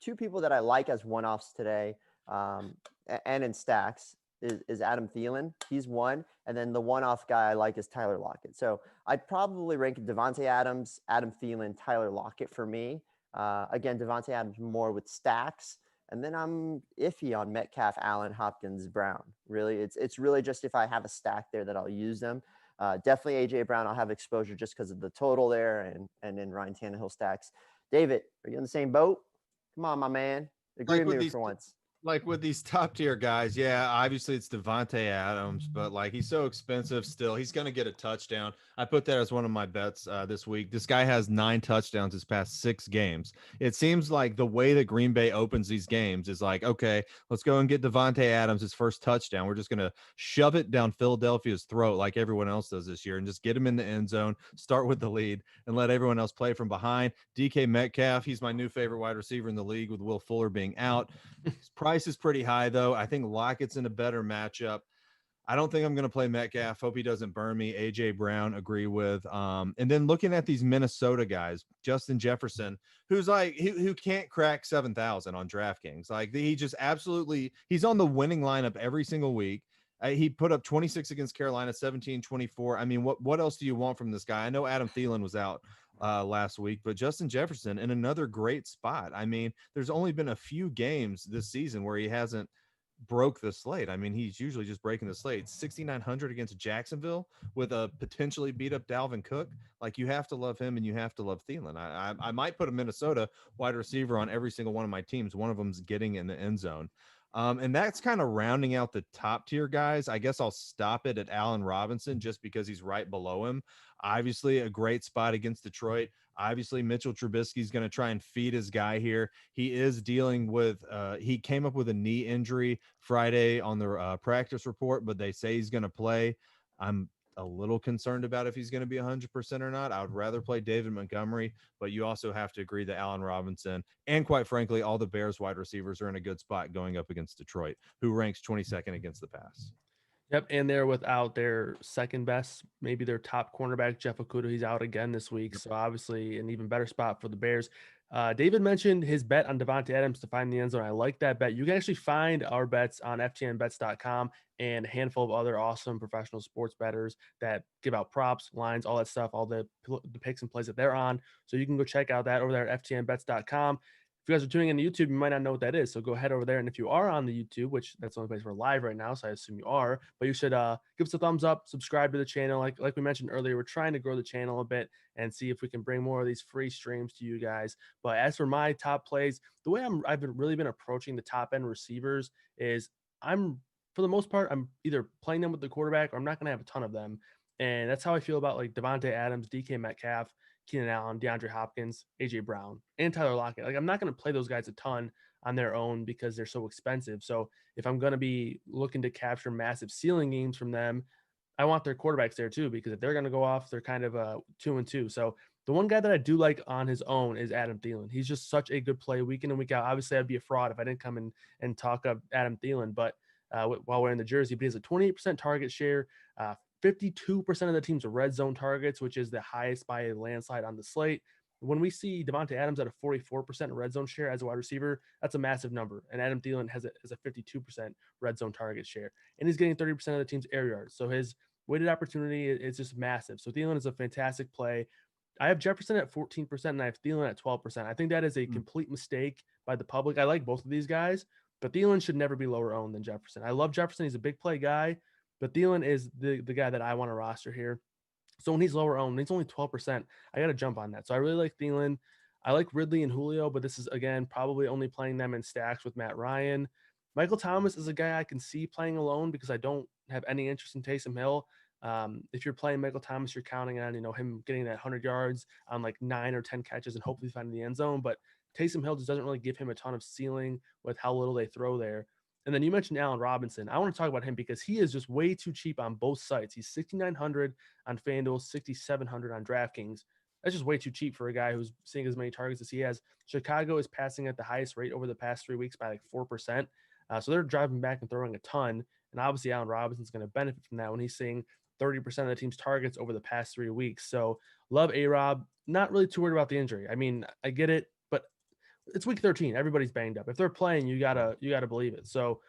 2 people that I like as one-offs today. and in stacks is Adam Thielen. He's one. And then the one-off guy I like is Tyler Lockett. So I'd probably rank Devontae Adams, Adam Thielen, Tyler Lockett for me. Again, Devontae Adams more with stacks. And then I'm iffy on Metcalf, Allen, Hopkins, Brown. Really, it's really just if I have a stack there that I'll use them. Definitely AJ Brown. I'll have exposure just because of the total there, and then Ryan Tannehill stacks. David, are you in the same boat? Come on, my man. Agree
Like
with
with
me
these
for once.
like with these top tier guys, yeah, obviously it's Devontae Adams, but like he's so expensive still. He's going to get a touchdown. I put that as one of my bets this week. This guy has 9 touchdowns his past 6 games. It seems like the way that Green Bay opens these games is like, okay, let's go and get Devontae Adams his first touchdown. We're just going to shove it down Philadelphia's throat like everyone else does this year and just get him in the end zone, start with the lead, and let everyone else play from behind. DK Metcalf, he's my new favorite wide receiver in the league with Will Fuller being out. His price is pretty high, though. I think Lockett's in a better matchup. I don't think I'm going to play Metcalf. Hope he doesn't burn me. AJ Brown, agree with. And then looking at these Minnesota guys, Justin Jefferson, who's like who can't crack 7,000 on DraftKings. Like he just absolutely he's on the winning lineup every single week. He put up 26 against Carolina, 17-24. I mean, what else do you want from this guy? I know Adam Thielen was out last week, but Justin Jefferson in another great spot. I mean, there's only been a few games this season where he hasn't broke the slate. I mean, he's usually just breaking the slate. 6,900 against Jacksonville with a potentially beat up Dalvin Cook. Like you have to love him and you have to love Thielen. I might put a Minnesota wide receiver on every single one of my teams. One of them's getting in the end zone. And that's kind of rounding out the top tier guys. I guess I'll stop it at Allen Robinson just because he's right below him. Obviously, a great spot against Detroit. Obviously, Mitchell Trubisky is going to try and feed his guy here. He is dealing with, he came up with a knee injury Friday on the practice report, but they say he's going to play. I'm a little concerned about if he's going to be 100% or not. I would rather play David Montgomery, but you also have to agree that Allen Robinson and quite frankly, all the Bears wide receivers are in a good spot going up against Detroit, who ranks 22nd against the pass.
Yep, and they're without their second best, maybe their top cornerback, Jeff Okudah. He's out again this week, so obviously an even better spot for the Bears. David mentioned his bet on Devontae Adams to find the end zone. I like that bet. You can actually find our bets on ftnbets.com and a handful of other awesome professional sports bettors that give out props, lines, all that stuff, all the picks and plays that they're on. So you can go check out that over there at ftnbets.com. If you guys are tuning in to YouTube, you might not know what that is. So go ahead over there. And if you are on the YouTube, which that's the only place we're live right now, so I assume you are, but you should give us a thumbs up, subscribe to the channel. Like we mentioned earlier, we're trying to grow the channel a bit and see if we can bring more of these free streams to you guys. But as for my top plays, the way I've really been approaching the top end receivers is for the most part, I'm either playing them with the quarterback or I'm not going to have a ton of them. And that's how I feel about like Devontae Adams, DK Metcalf, Keenan Allen, DeAndre Hopkins, AJ Brown, and Tyler Lockett. Like I'm not going to play those guys a ton on their own because they're so expensive. So if I'm going to be looking to capture massive ceiling games from them, I want their quarterbacks there too, because if they're going to go off, they're kind of 2-2. So the one guy that I do like on his own is Adam Thielen. He's just such a good play week in and week out. Obviously, I'd be a fraud if I didn't come in and talk up Adam Thielen, but while wearing the jersey, but he has a 28% target share, 52% of the team's red zone targets, which is the highest by a landslide on the slate. When we see Devontae Adams at a 44% red zone share as a wide receiver, that's a massive number. And Adam Thielen has a 52% red zone target share. And he's getting 30% of the team's air yards. So his weighted opportunity is just massive. So Thielen is a fantastic play. I have Jefferson at 14% and I have Thielen at 12%. I think that is a complete mistake by the public. I like both of these guys, but Thielen should never be lower owned than Jefferson. I love Jefferson. He's a big play guy, but Thielen is the guy that I want to roster here. So when he's lower owned, he's only 12%. I got to jump on that. So I really like Thielen. I like Ridley and Julio, but this is, again, probably only playing them in stacks with Matt Ryan. Michael Thomas is a guy I can see playing alone because I don't have any interest in Taysom Hill. If you're playing Michael Thomas, you're counting on, him getting that 100 yards on like 9 or 10 catches and hopefully finding the end zone. But Taysom Hill just doesn't really give him a ton of ceiling with how little they throw there. And then you mentioned Allen Robinson. I want to talk about him because he is just way too cheap on both sites. He's 6,900 on FanDuel, 6,700 on DraftKings. That's just way too cheap for a guy who's seeing as many targets as he has. Chicago is passing at the highest rate over the past 3 weeks by like 4%. So they're driving back and throwing a ton. And obviously, Allen Robinson's going to benefit from that when he's seeing 30% of the team's targets over the past 3 weeks. So love A-Rob. Not really too worried about the injury. I mean, I get it, but it's week 13. Everybody's banged up. If they're playing, you gotta believe it. So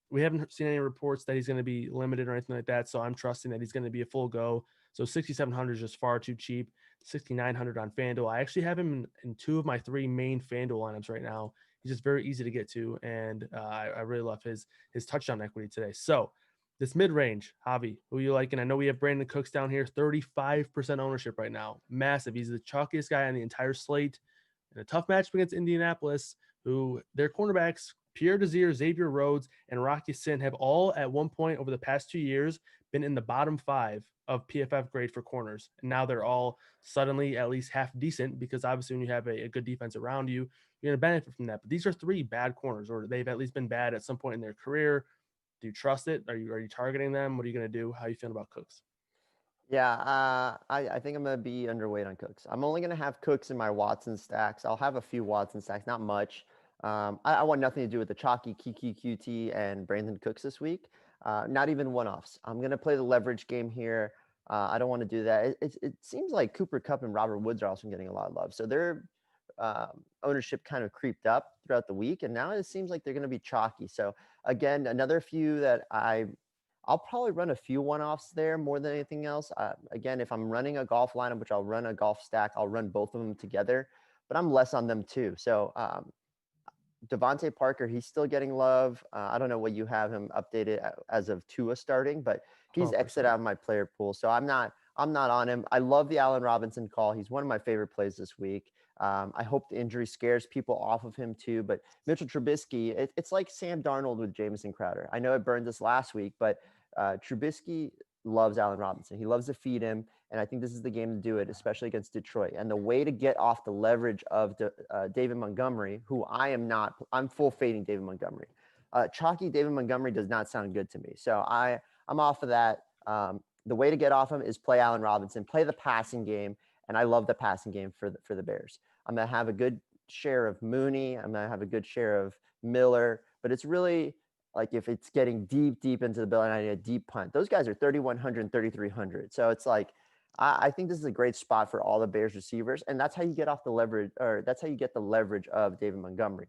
we haven't seen any reports that he's going to be limited or anything like that. So I'm trusting that he's going to be a full go. So 6,700 is just far too cheap. 6,900 on FanDuel. I actually have him in two of my three main FanDuel lineups right now. He's just very easy to get to, and I really love his touchdown equity today. So this mid range, Javi, who you like? And I know we have Brandon Cooks down here, 35% ownership right now, massive. He's the chalkiest guy on the entire slate. In a tough matchup against Indianapolis, who their cornerbacks Pierre Desir, Xavier Rhodes, and Rocky Sin have all at one point over the past 2 years been in the bottom 5 of PFF grade for corners. And now they're all suddenly at least half decent because obviously when you have a good defense around you, you're going to benefit from that. But these are 3 bad corners, or they've at least been bad at some point in their career. Do you trust it? Are you targeting them? What are you going to do? How are you feeling about Cooks?
Yeah, I think I'm going to be underweight on Cooks. I'm only going to have Cooks in my Watson stacks. I'll have a few Watson stacks, not much. I want nothing to do with the chalky Kiki QT and Brandon Cooks this week. Not even one-offs. I'm going to play the leverage game here. I don't want to do that. It seems like Cooper Kupp and Robert Woods are also getting a lot of love. So their ownership kind of creeped up throughout the week, and now it seems like they're going to be chalky. So again, another few that I'll probably run a few one-offs there more than anything else. Again, if I'm running a golf lineup, which I'll run a golf stack, I'll run both of them together, but I'm less on them too. So Devontae Parker, he's still getting love. I don't know what you have him updated as of Tua starting, but he's
12%.
exited out of my player pool. So I'm not on him. I love the Allen Robinson call. He's one of my favorite plays this week. I hope the injury scares people off of him too. But Mitchell Trubisky, it's like Sam Darnold with Jamison Crowder. I know it burned us last week, but Trubisky loves Allen Robinson. He loves to feed him. And I think this is the game to do it, especially against Detroit. And the way to get off the leverage of David Montgomery, who I'm full fading David Montgomery. Chalky David Montgomery does not sound good to me. So I'm off of that. The way to get off him is play Allen Robinson, play the passing game. And I love the passing game for the Bears. I'm going to have a good share of Mooney. I'm going to have a good share of Miller. But it's really like if it's getting deep into the bill and I need a deep punt, those guys are 3,100 and 3,300. So it's like, I think this is a great spot for all the Bears receivers, and that's how you get off the leverage, or that's how you get the leverage of David Montgomery.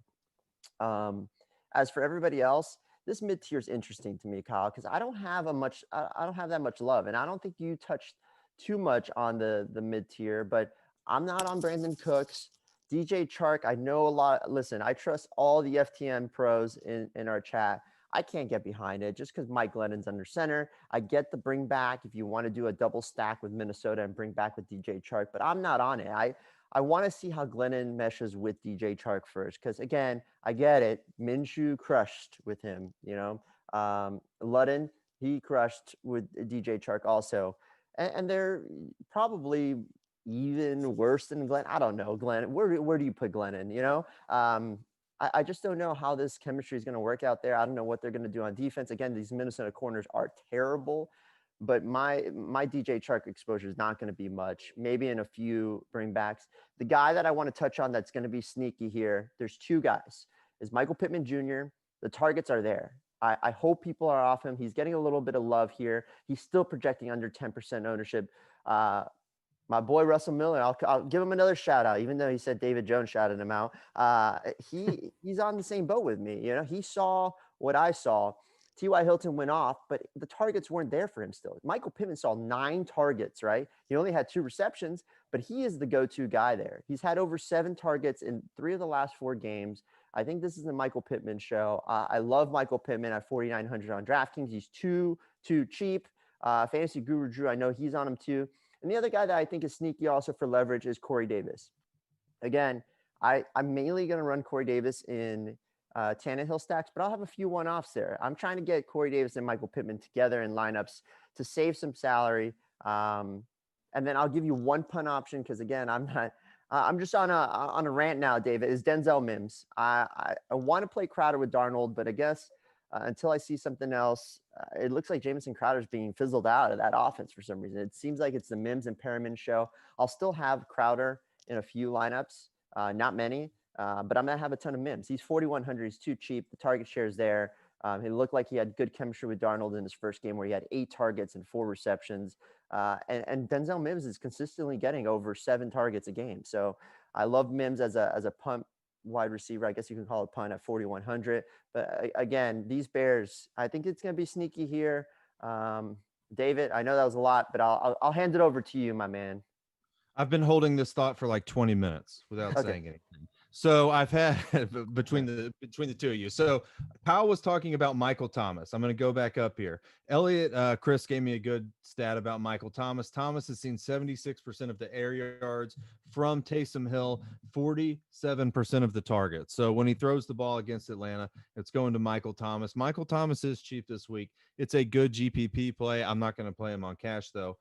As for everybody else, this mid tier is interesting to me, Kyle, because I don't have that much love, and I don't think you touched too much on the mid tier, but I'm not on Brandon Cooks. DJ Chark, I know a lot. Listen, I trust all the FTN pros in our chat. I can't get behind it just because Mike Glennon's under center. I get the bring back if you want to do a double stack with Minnesota and bring back with DJ Chark, but I'm not on it. I want to see how Glennon meshes with DJ Chark first because, again, I get it. Minshew crushed with him, Ludden, he crushed with DJ Chark also. And they're probably even worse than Glenn. I don't know, Glenn. Where do you put Glennon, I just don't know how this chemistry is going to work out there. I don't know what they're going to do on defense. Again, these Minnesota corners are terrible, but my DJ Chark exposure is not going to be much. Maybe in a few bringbacks. The guy that I want to touch on that's going to be sneaky here, there's 2 guys, is Michael Pittman Jr. The targets are there. I hope people are off him. He's getting a little bit of love here. He's still projecting under 10% ownership. My boy Russell Miller, I'll give him another shout out, even though he said David Jones shouted him out. He's on the same boat with me. He saw what I saw. T.Y. Hilton went off, but the targets weren't there for him still. Michael Pittman saw 9 targets, right? He only had 2 receptions, but he is the go-to guy there. He's had over 7 targets in 3 of the last 4 games. I think this is the Michael Pittman show. I love Michael Pittman at 4,900 on DraftKings. He's too cheap. Fantasy Guru Drew, I know he's on him too. And the other guy that I think is sneaky also for leverage is Corey Davis. Again, I'm mainly going to run Corey Davis in Tannehill stacks, but I'll have a few one-offs there. I'm trying to get Corey Davis and Michael Pittman together in lineups to save some salary. And then I'll give you one punt option because, again, I'm just on a rant now, David, is Denzel Mims. I want to play Crowder with Darnold, but I guess until I see something else, it looks like Jamison Crowder's being fizzled out of that offense for some reason. It seems like it's the Mims and Perriman show. I'll still have Crowder in a few lineups, not many, but I'm going to have a ton of Mims. He's 4,100. He's too cheap. The target share is there. He looked like he had good chemistry with Darnold in his first game where he had 8 targets and 4 receptions. And Denzel Mims is consistently getting over 7 targets a game. So I love Mims as a punt wide receiver. I guess you can call it punt at 4,100. But again, these Bears, I think it's going to be sneaky here. David, I know that was a lot, but I'll hand it over to you, my man.
I've been holding this thought for like 20 minutes without
Okay.
saying anything. So I've had between the two of you. So Kyle was talking about Michael Thomas. I'm going to go back up here. Elliot, Chris gave me a good stat about Michael Thomas. Thomas has seen 76% of the air yards from Taysom Hill, 47% of the targets. So when he throws the ball against Atlanta, it's going to Michael Thomas. Michael Thomas is cheap this week. It's a good GPP play. I'm not going to play him on cash though.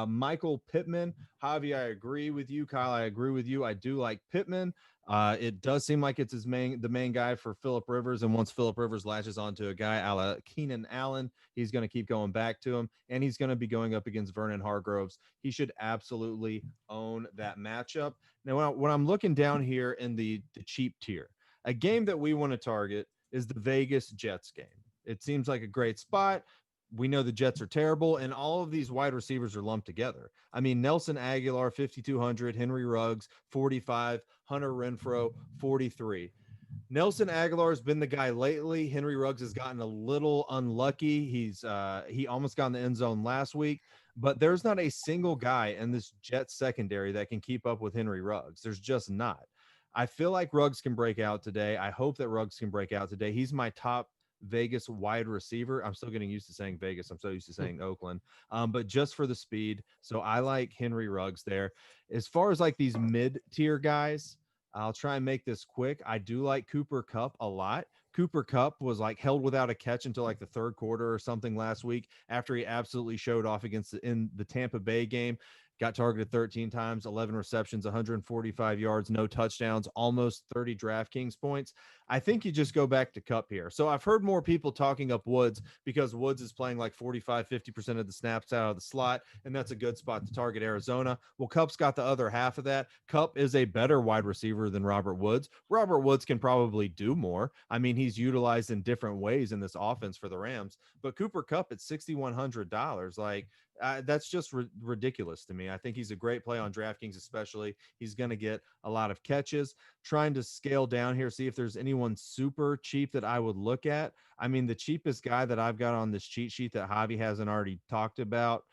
Michael Pittman, Javi, I agree with you. Kyle, I agree with you. I do like Pittman. It does seem like it's the main guy for Phillip Rivers, and once Phillip Rivers latches onto a guy a la Keenan Allen, he's going to keep going back to him, and he's going to be going up against Vernon Hargroves. He should absolutely own that matchup. Now, when I'm looking down here in the cheap tier, a game that we want to target is the Vegas Jets game. It seems like a great spot. We know the Jets are terrible, and all of these wide receivers are lumped together. I mean, Nelson Aguilar, 5,200, Henry Ruggs, 45, Hunter Renfrow, 43. Nelson Aguilar has been the guy lately. Henry Ruggs has gotten a little unlucky. He almost got in the end zone last week, but there's not a single guy in this Jets secondary that can keep up with Henry Ruggs. There's just not. I feel like Ruggs can break out today. I hope that Ruggs can break out today. He's my top Vegas wide receiver. I'm still getting used to saying Vegas. I'm so used to saying Oakland. But just for the speed. So I like Henry Ruggs there. As far as like these mid-tier guys, I'll try and make this quick. I do like Cooper Kupp a lot. Cooper Kupp was like held without a catch until like the third quarter or something last week after he absolutely showed off in the Tampa Bay game. Got targeted 13 times, 11 receptions, 145 yards, no touchdowns, almost 30 DraftKings points. I think you just go back to Kupp here. So I've heard more people talking up Woods because Woods is playing like 45, 50% of the snaps out of the slot, and that's a good spot to target Arizona. Well, Kupp's got the other half of that. Kupp is a better wide receiver than Robert Woods. Robert Woods can probably do more. I mean, he's utilized in different ways in this offense for the Rams, but Cooper Kupp at $6,100, like, that's just ridiculous to me. I think he's a great play on DraftKings, especially. He's going to get a lot of catches. Trying to scale down here, see if there's anyone super cheap that I would look at. I mean, the cheapest guy that I've got on this cheat sheet that Javi hasn't already talked about,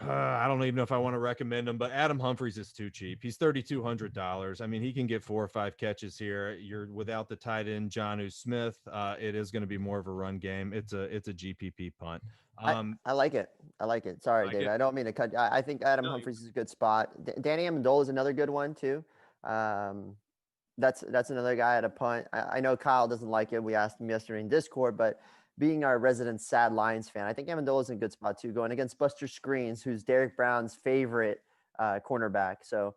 I don't even know if I want to recommend him, but Adam Humphries is too cheap. He's $3,200. I mean, he can get 4 or 5 catches here. You're without the tight end, Jonnu Smith. It is going to be more of a run game. It's a GPP punt.
I like it. I like it. Sorry,
like
David.
it?
I don't mean to cut. I think Adam
No,
Humphries is a good spot. Danny Amendola is another good one too. That's another guy at a punt. I know Kyle doesn't like it. We asked him yesterday in Discord, but being our resident sad Lions fan, I think Amendola is in a good spot too, going against Buster Screens, who's Derek Brown's favorite cornerback. So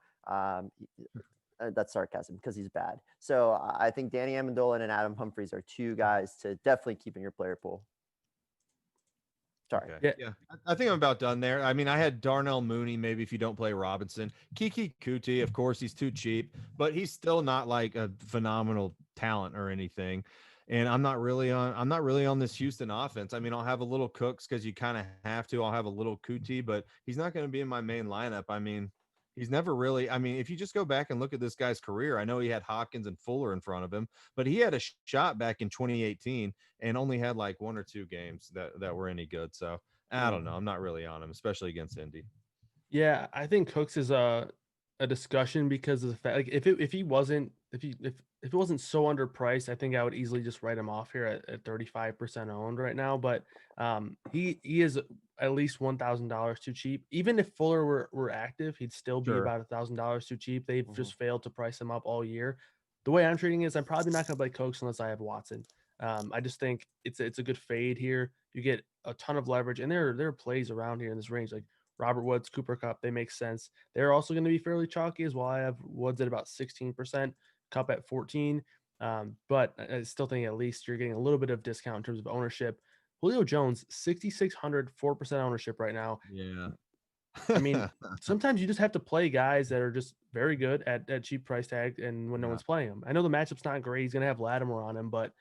that's sarcasm because he's bad. So I think Danny Amendola and Adam Humphries are two guys to definitely keep in your player pool. Sorry.
Okay. Yeah. I think I'm about done there. I mean, I had Darnell Mooney, maybe if you don't play Robinson. Kiki Kuti, of course, he's too cheap, but he's still not like a phenomenal talent or anything. And I'm not really on this Houston offense. I mean, I'll have a little Cooks because you kind of have to. I'll have a little Kuti, but he's not going to be in my main lineup. I mean, he's never really. I mean, if you just go back and look at this guy's career, I know he had Hopkins and Fuller in front of him, but he had a shot back in 2018 and only had like 1 or 2 games that were any good. So I don't know. I'm not really on him, especially against Indy.
Yeah, I think Cooks is a discussion because of the fact, like, if it wasn't so underpriced, I think I would easily just write him off here at 35% owned right now. But he is at least $1,000 too cheap. Even if Fuller were active, he'd still be about $1,000 too cheap. They've just failed to price him up all year. The way I'm treating it is I'm probably not going to play Cooks unless I have Watson. I just think it's a good fade here. You get a ton of leverage, and there are plays around here in this range like Robert Woods, Cooper Kupp. They make sense. They're also going to be fairly chalky as well. I have Woods at about 16%, Kupp at 14. But I still think at least you're getting a little bit of discount in terms of ownership. Julio Jones, 6,600, 4% ownership right now.
Yeah.
I mean, sometimes you just have to play guys that are just very good at cheap price tag and when no one's playing them. I know the matchup's not great. He's going to have Lattimore on him, but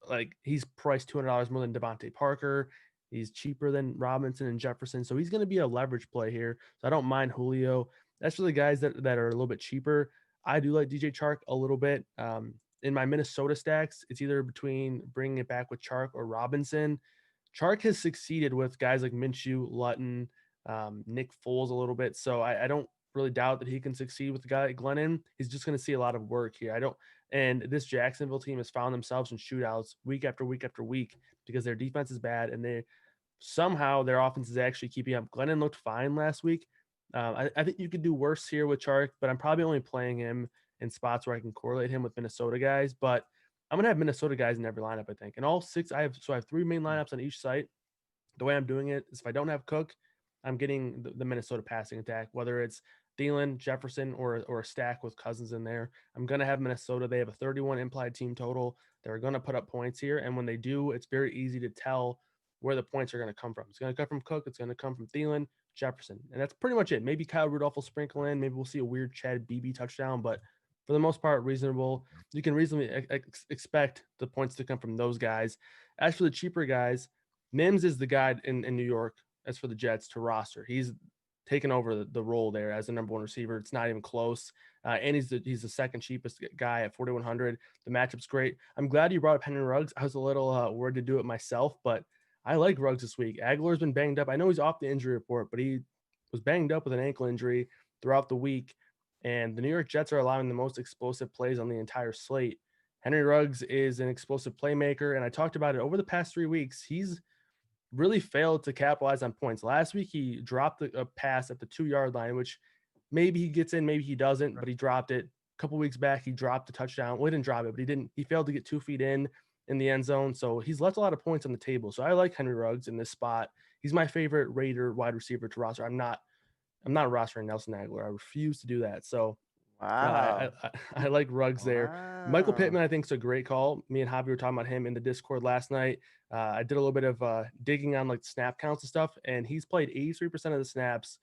like he's priced $200 more than Devontae Parker. He's cheaper than Robinson and Jefferson. So he's going to be a leverage play here. So I don't mind Julio. That's for the guys that are a little bit cheaper. I do like DJ Chark a little bit. In my Minnesota stacks, it's either between bringing it back with Chark or Robinson. Chark has succeeded with guys like Minshew, Lutton, Nick Foles a little bit. So I don't really doubt that he can succeed with a guy like Glennon. He's just going to see a lot of work here. And this Jacksonville team has found themselves in shootouts week after week after week because their defense is bad and they somehow their offense is actually keeping up. Glennon looked fine last week. I think you could do worse here with Chark, but I'm probably only playing him in spots where I can correlate him with Minnesota guys. But I'm gonna have Minnesota guys in every lineup, I think. And all six, I have 3 main lineups on each site. The way I'm doing it is if I don't have Cook, I'm getting the Minnesota passing attack, whether it's Thielen, Jefferson, or a stack with Cousins in there. I'm gonna have Minnesota. They have a 31 implied team total. They're gonna put up points here, and when they do, it's very easy to tell where the points are going to come from. It's going to come from Cook. It's going to come from Thielen, Jefferson. And that's pretty much it. Maybe Kyle Rudolph will sprinkle in. Maybe we'll see a weird Chad BB touchdown, but for the most part, reasonable. You can reasonably expect the points to come from those guys. As for the cheaper guys, Mims is the guy in New York, as for the Jets, to roster. He's taken over the role there as the number 1 receiver. It's not even close. And he's the second cheapest guy at 4,100. The matchup's great. I'm glad you brought up Henry Ruggs. I was a little worried to do it myself, but I like Ruggs this week. Aguilar's been banged up. I know he's off the injury report, but he was banged up with an ankle injury throughout the week. And the New York Jets are allowing the most explosive plays on the entire slate. Henry Ruggs is an explosive playmaker. And I talked about it over the past 3 weeks. He's really failed to capitalize on points. Last week, he dropped a pass at the 2-yard line, which maybe he gets in, maybe he doesn't, but he dropped it. A couple weeks back, he dropped a touchdown. Well, he didn't drop it, but he failed to get 2 feet in the end zone. So he's left a lot of points on the table. So I like Henry Ruggs in this spot. He's my favorite Raider wide receiver to roster. I'm not rostering Nelson Aguilar. I refuse to do that. So
Wow.
I like Ruggs there. Michael
Wow.
Pittman, I think, is a great call. Me and Javi were talking about him in the Discord last night. I did a little bit of digging on like snap counts and stuff, and he's played 83% of the snaps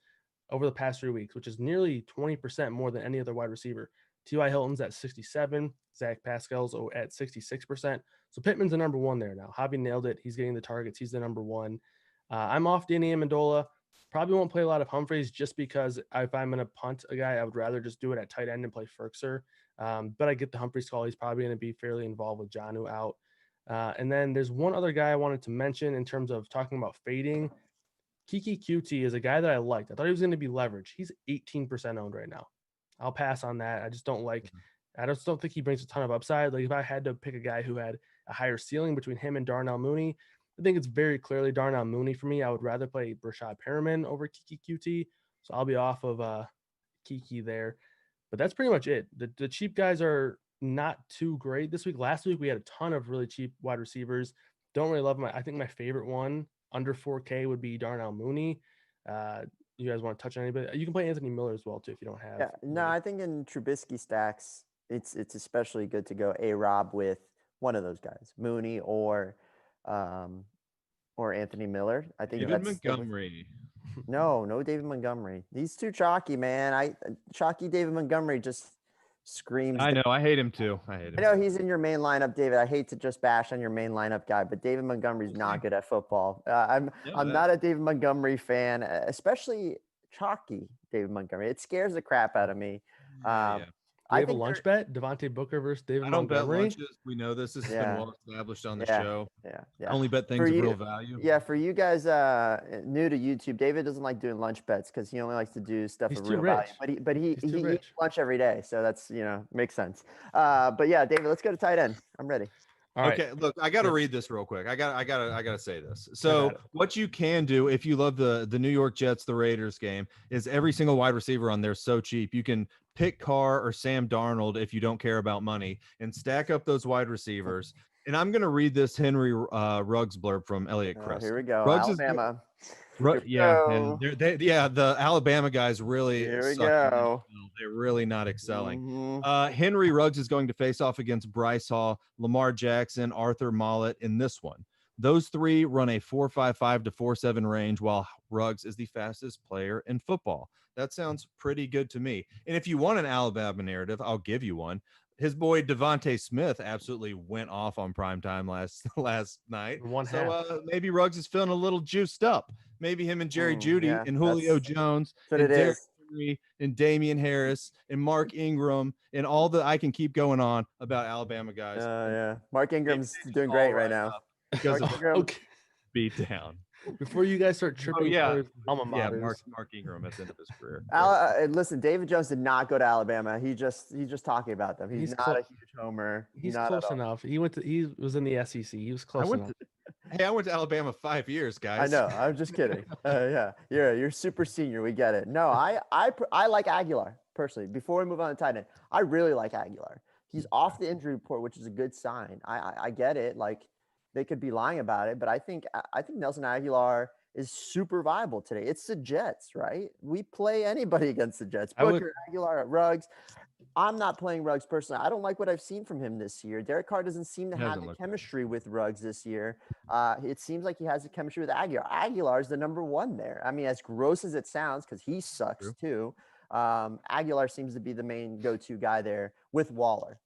over the past 3 weeks, which is nearly 20% more than any other wide receiver. T.Y. Hilton's at 67, Zach Pascal's at 66%. So Pittman's the number 1 there now. Javi nailed it. He's getting the targets. He's the number 1. I'm off Danny Amendola. Probably won't play a lot of Humphreys just because if I'm going to punt a guy, I would rather just do it at tight end and play Ferkser. But I get the Humphreys call. He's probably going to be fairly involved with Jonnu out. And then there's one other guy I wanted to mention in terms of talking about fading. Kiki QT is a guy that I liked. I thought he was going to be leveraged. He's 18% owned right now. I'll pass on that. I just don't think he brings a ton of upside. Like if I had to pick a guy who had a higher ceiling between him and Darnell Mooney, I think it's very clearly Darnell Mooney for me. I would rather play Brashad Perriman over Kiki QT. So I'll be off of Kiki there. But that's pretty much it. The cheap guys are not too great this week. Last week we had a ton of really cheap wide receivers. Don't really love I think my favorite one under 4K would be Darnell Mooney. You guys want to touch on anybody? You can play Anthony Miller as well too if you don't have.
Yeah, no, I think in Trubisky stacks, it's especially good to go A-Rob with one of those guys, Mooney or Anthony Miller. I think
David Montgomery.
No David Montgomery. He's too chalky, man. Chalky David Montgomery just screams.
I know. I hate him too. I
know he's in your main lineup, David. I hate to just bash on your main lineup guy, but David Montgomery's not good at football. I'm not a David Montgomery fan, especially chalky David Montgomery. It scares the crap out of me.
Do you have a lunch bet? Devontae Booker versus David Montgomery?
I don't bet lunches. We know this. This has been well established on the show.
Yeah.
I only bet things of real value.
Yeah, for you guys new to YouTube, David doesn't like doing lunch bets because he only likes to do stuff of real value. But he eats lunch every day, so that's makes sense. But yeah, David, let's go to tight end. I'm ready.
Okay, look, I got to read this real quick. I got to say this. So what you can do if you love the New York Jets, the Raiders game, is every single wide receiver on there is so cheap. You can pick Carr or Sam Darnold if you don't care about money and stack up those wide receivers. And I'm going to read this Henry Ruggs blurb from Elliot Crest.
Here we go.
Ruggs
Alabama.
The Alabama guys really
Here we go.
They're really not excelling. Henry Ruggs is going to face off against Bryce Hall, Lamar Jackson, Arthur Mollett in this one. Those three run a 4.55 to 4.7 range, while Ruggs is the fastest player in football. That sounds pretty good to me. And if you want an Alabama narrative, I'll give you one. His boy Devontae Smith absolutely went off on primetime last night. So maybe Ruggs is feeling a little juiced up. Maybe him and Jerry Jeudy and Julio Jones.
That's what it is.
Henry and Damian Harris and Mark Ingram and all the I can keep going on about Alabama guys.
Yeah. Mark Ingram's
They
doing
all
great right
rise
now.
up because
Mark
of
Ingram,
Okay.
beat down.
Before you guys start
Oh
tripping
yeah,
for alma
yeah.
maters,
Mark Ingram at the end of his career.
listen, David Jones did not go to Alabama. He's just talking about them. He's
He's
not a huge homer.
he's
Not at
close
all.
enough. He was in the SEC. He was
I
close
went
enough.
I went to Alabama 5 years, guys.
I know. I'm just kidding. Yeah, you're super senior. We get it. No, I like Aguilar personally. Before we move on to tight end, I really like Aguilar. He's off the injury report, which is a good sign. I get it. Like they could be lying about it, but I think Nelson Aguilar is super viable today. It's the Jets, right? We play anybody against the Jets.
I would-
Booker, Aguilar, Ruggs. I'm not playing Ruggs personally. I don't like what I've seen from him this year. Derek Carr doesn't seem to have
Hasn't
the
looked good.
chemistry with Ruggs this year. It seems like he has the chemistry with Aguilar. Aguilar is the number one there. I mean, as gross as it sounds, because he sucks too. Aguilar seems to be the main go-to guy there with Waller.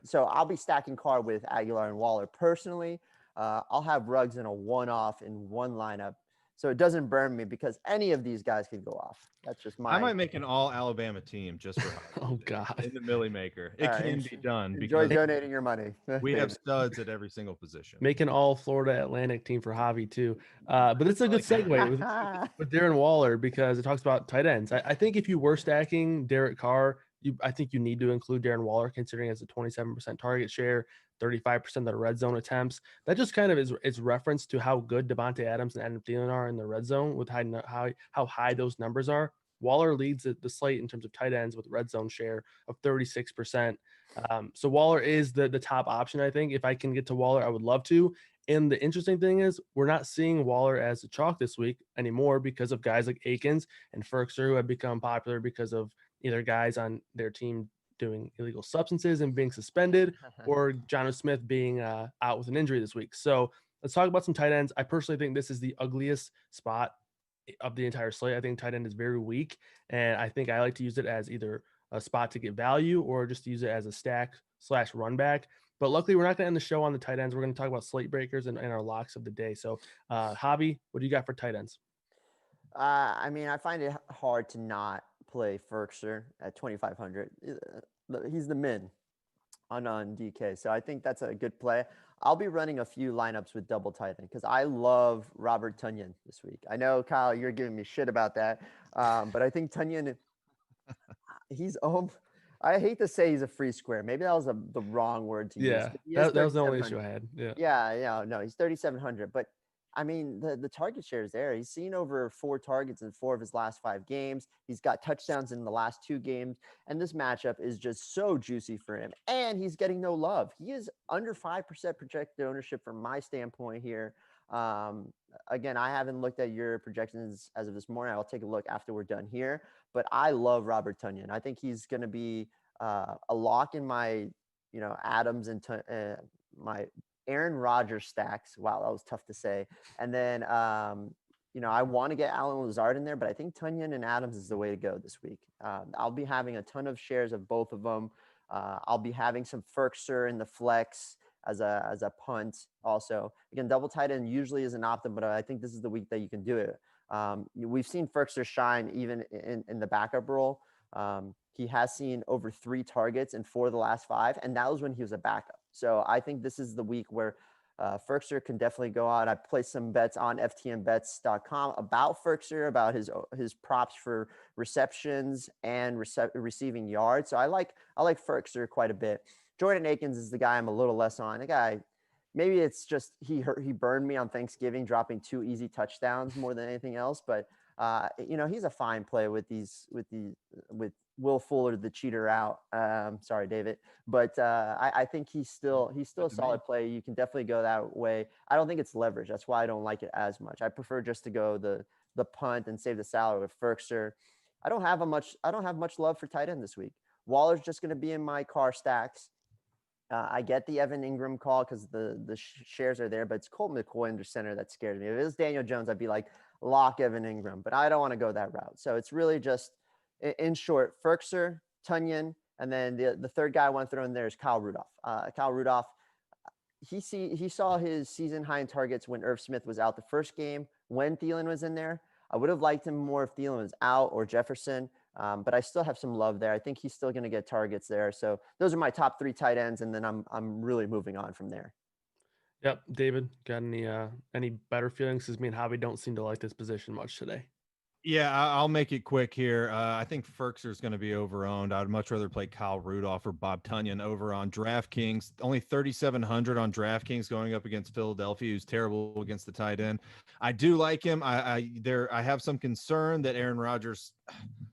So I'll be stacking Carr with Aguilar and Waller personally. I'll have Ruggs in a one-off in one lineup, so it doesn't burn me because any of these guys could go off. That's just my.
I might make an all Alabama team just for
Oh God.
in the Millie Maker. It
All right,
can be done
Enjoy
because
donating your money.
we have studs at every single position.
Make an all Florida Atlantic team for Javi too. But it's a good segue with Darren Waller because it talks about tight ends. I think if you were stacking Derek Carr, I think you need to include Darren Waller considering it's a 27% target share, 35% of the red zone attempts. That just kind of is reference to how good Devontae Adams and Adam Thielen are in the red zone with how high those numbers are. Waller leads the slate in terms of tight ends with red zone share of 36%. So Waller is the top option, I think. If I can get to Waller, I would love to. And the interesting thing is we're not seeing Waller as a chalk this week anymore because of guys like Akins and Ferkser who have become popular because of either guys on their team doing illegal substances and being suspended or Jonnu Smith being out with an injury this week. So let's talk about some tight ends. I personally think this is the ugliest spot of the entire slate. I think tight end is very weak, and I think I like to use it as either a spot to get value or just use it as a stack / run back. But luckily, we're not going to end the show on the tight ends. We're going to talk about slate breakers and our locks of the day. So, Javi, what do you got for tight ends?
I mean, I find it hard to not play Ferkser at 2,500. He's the min on DK. So I think that's a good play. I'll be running a few lineups with double tight end because I love Robert Tonyan this week. I know, Kyle, you're giving me shit about that. But I think Tonyan, he's I hate to say he's a free square. Maybe that was the wrong word to use.
Yeah, that was the only issue I had.
Yeah, no, he's 3,700. But I mean, the target share is there. He's seen over 4 targets in 4 of his last 5 games. He's got touchdowns in the last 2 games. And this matchup is just so juicy for him. And he's getting no love. He is under 5% projected ownership from my standpoint here. Again, I haven't looked at your projections as of this morning. I'll take a look after we're done here. But I love Robert Tonyan. I think he's going to be a lock in my, Adams and my Aaron Rodgers stacks. Wow, that was tough to say. And then, I want to get Allen Lazard in there, but I think Tonyan and Adams is the way to go this week. I'll be having a ton of shares of both of them. I'll be having some Ferkser in the flex as a punt also. Again, double tight end usually is an option, but I think this is the week that you can do it. We've seen Ferkser shine even in the backup role. He has seen over 3 targets in 4 of the last 5, and that was when he was a backup. So I think this is the week where Ferkser can definitely go out. I placed some bets on ftnbets.com about Ferkser, about his props for receptions and receiving yards. So I like Ferkser quite a bit. Jordan Akins is the guy I'm a little less on. The guy, maybe it's just he burned me on Thanksgiving, dropping 2 easy touchdowns more than anything else. But he's a fine play with Will Fuller, the cheater, out. Sorry, David, but I think he's still a solid play. You can definitely go that way. I don't think it's leverage. That's why I don't like it as much. I prefer just to go the punt and save the salary with Ferkser. I don't have much love for tight end this week. Waller's just going to be in my car stacks. I get the Evan Ingram call because the shares are there, but it's Colt McCoy under center that scares me. If it was Daniel Jones, I'd be like, lock Evan Ingram, but I don't want to go that route. So it's really just, in short, Ferkser, Tonyan, and then the third guy I want to throw in there is Kyle Rudolph. Kyle Rudolph, he saw his season high in targets when Irv Smith was out the first game when Thielen was in there. I would have liked him more if Thielen was out or Jefferson. But I still have some love there. I think he's still going to get targets there. So those are my top 3 tight ends, and then I'm really moving on from there.
Yep, David, got any better feelings? Because me and Javi don't seem to like this position much today.
Yeah, I'll make it quick here. I think Ferkser is going to be overowned. I'd much rather play Kyle Rudolph or Bob Tunyon over on DraftKings. Only 3,700 on DraftKings going up against Philadelphia, who's terrible against the tight end. I do like him. I have some concern that Aaron Rodgers,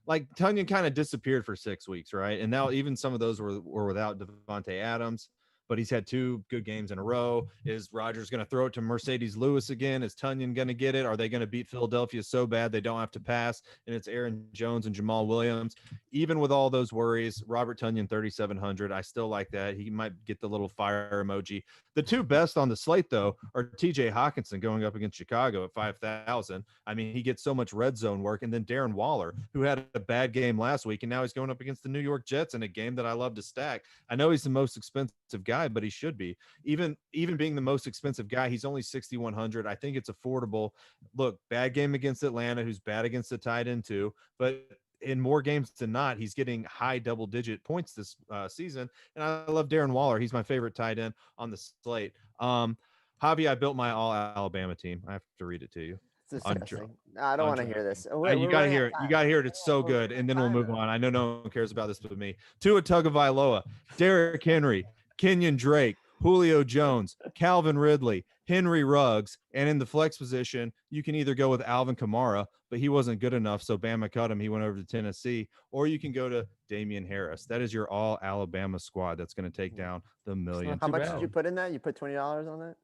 like Tunyon, kind of disappeared for 6 weeks, right? And now even some of those were without Devontae Adams. But he's had 2 good games in a row. Is Rodgers going to throw it to Mercedes Lewis again? Is Tunyon going to get it? Are they going to beat Philadelphia so bad they don't have to pass? And it's Aaron Jones and Jamal Williams. Even with all those worries, Robert Tunyon, 3,700. I still like that. He might get the little fire emoji. The 2 best on the slate, though, are TJ Hawkinson going up against Chicago at 5,000. I mean, he gets so much red zone work. And then Darren Waller, who had a bad game last week, and now he's going up against the New York Jets in a game that I love to stack. I know he's the most expensive guy, but he should be. Even being the most expensive guy, he's only 6,100. I think it's affordable. Look, bad game against Atlanta, who's bad against the tight end too, but in more games than not, he's getting high double-digit points this season. And I love Darren Waller. He's my favorite tight end on the slate. Javi, I built my all Alabama team. I have to read it to you.
It's
On,
disgusting. No, I don't
on
want to hear this.
you got to hear it. You got to hear it. It's so
We're
good.
running
And then
out
we'll
of
move
time.
on. I know no one cares about this but me. Tua Tagovailoa, Derrick Henry, Kenyon Drake, Julio Jones, Calvin Ridley, Henry Ruggs, and in the flex position, you can either go with Alvin Kamara, but he wasn't good enough, so Bama cut him. He went over to Tennessee, or you can go to Damian Harris. That is your all Alabama squad that's going to take down the million.
How
too
much
bad.
did you put in that? You put $20 on that?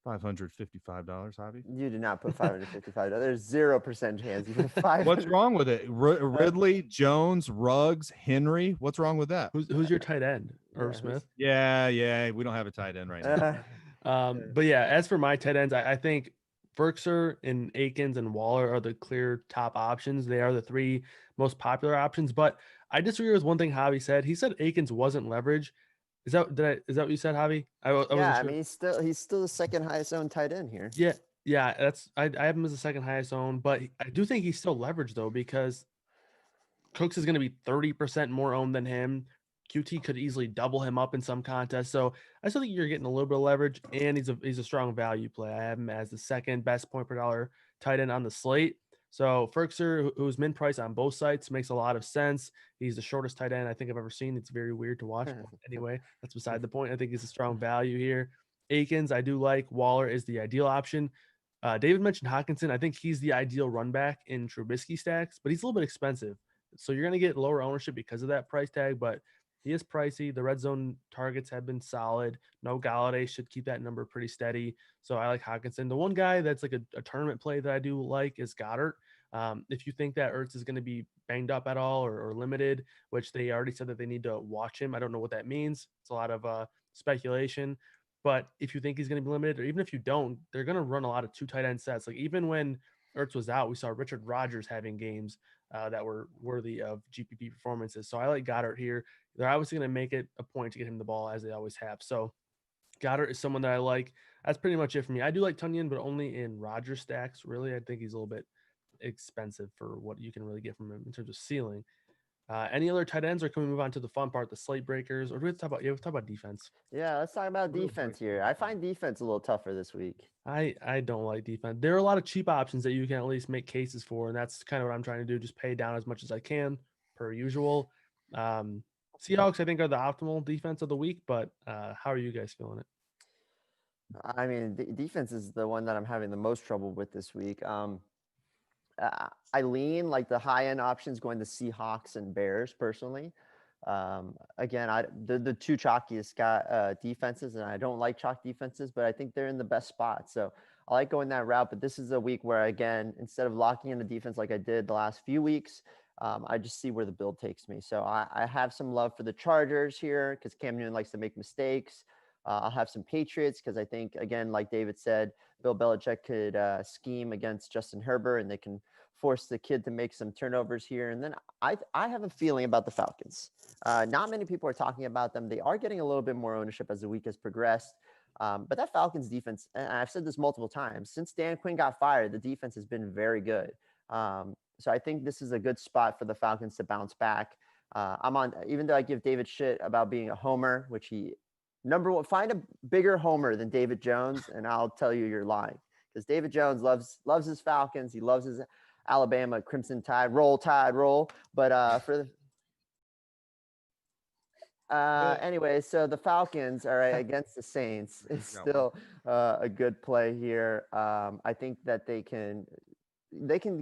$555, Javi.
You did not put 555. There's 0% chance you put 500.
What's wrong with it? Ridley, Jones, Ruggs, Henry. What's wrong with that?
Who's your tight end? Irv
Yeah,
Smith.
Yeah. We don't have a tight end right now.
But yeah, as for my tight ends, I think Ferkser and Akins and Waller are the clear top options. They are the 3 most popular options. But I disagree with one thing Javi said. He said Akins wasn't leverage. Is that what you said, Javi? I wasn't
Yeah, I
sure.
mean he's still the second highest owned tight end here.
Yeah, I have him as the second highest owned, but I do think he's still leveraged though because Cooks is going to be 30% more owned than him. QT could easily double him up in some contests. So I still think you're getting a little bit of leverage, and he's a strong value play. I have him as the second best point per dollar tight end on the slate. So Ferkser, who's min price on both sites, makes a lot of sense. He's the shortest tight end I think I've ever seen. It's very weird to watch. But anyway, that's beside the point. I think he's a strong value here. Akins, I do like. Waller is the ideal option. David mentioned Hawkinson. I think he's the ideal run back in Trubisky stacks, but he's a little bit expensive. So you're going to get lower ownership because of that price tag, but he is pricey. The red zone targets have been solid. No Galladay should keep that number pretty steady. So I like Hawkinson. The one guy that's like a tournament play that I do like is Goddard. If you think that Ertz is going to be banged up at all or limited, which they already said that they need to watch him. I don't know what that means. It's a lot of speculation. But if you think he's going to be limited, or even if you don't, they're going to run a lot of 2 tight end sets. Like even when Ertz was out, we saw Richard Rodgers having games that were worthy of GPP performances. So I like Goddard here. They're obviously going to make it a point to get him the ball as they always have. So Goddard is someone that I like. That's pretty much it for me. I do like Tunyon, but only in Rodgers stacks. Really, I think he's a little bit expensive for what you can really get from him in terms of ceiling. Any other tight ends, or can we move on to the fun part, the slate breakers, or do we have to talk about? Yeah, we talk about defense.
Yeah, let's talk about
Real
defense
quick.
here. I find defense a little tougher this week.
I don't like defense. There are a lot of cheap options that you can at least make cases for, and that's kind of what I'm trying to do. Just pay down as much as I can, per usual. Um, Seahawks, I think, are the optimal defense of the week, but how are you guys feeling it?
I mean, defense is the one that I'm having the most trouble with this week. I lean like the high end options going to Seahawks and Bears personally. Again, the 2 chalkiest defenses, and I don't like chalk defenses, but I think they're in the best spot. So I like going that route. But this is a week where, again, instead of locking in the defense like I did the last few weeks, I just see where the build takes me. So I have some love for the Chargers here because Cam Newton likes to make mistakes. I'll have some Patriots because I think, again, like David said, Bill Belichick could scheme against Justin Herbert, and they can force the kid to make some turnovers here. And then I have a feeling about the Falcons. Not many people are talking about them. They are getting a little bit more ownership as the week has progressed. But that Falcons defense, and I've said this multiple times, since Dan Quinn got fired, the defense has been very good. So I think this is a good spot for the Falcons to bounce back. Even though I give David shit about being a homer, which number one, find a bigger homer than David Jones, and I'll tell you you're lying. Because David Jones loves his Falcons. He loves his Alabama Crimson Tide, roll. But anyway, so the Falcons, all right, against the Saints is still a good play here. I think that they can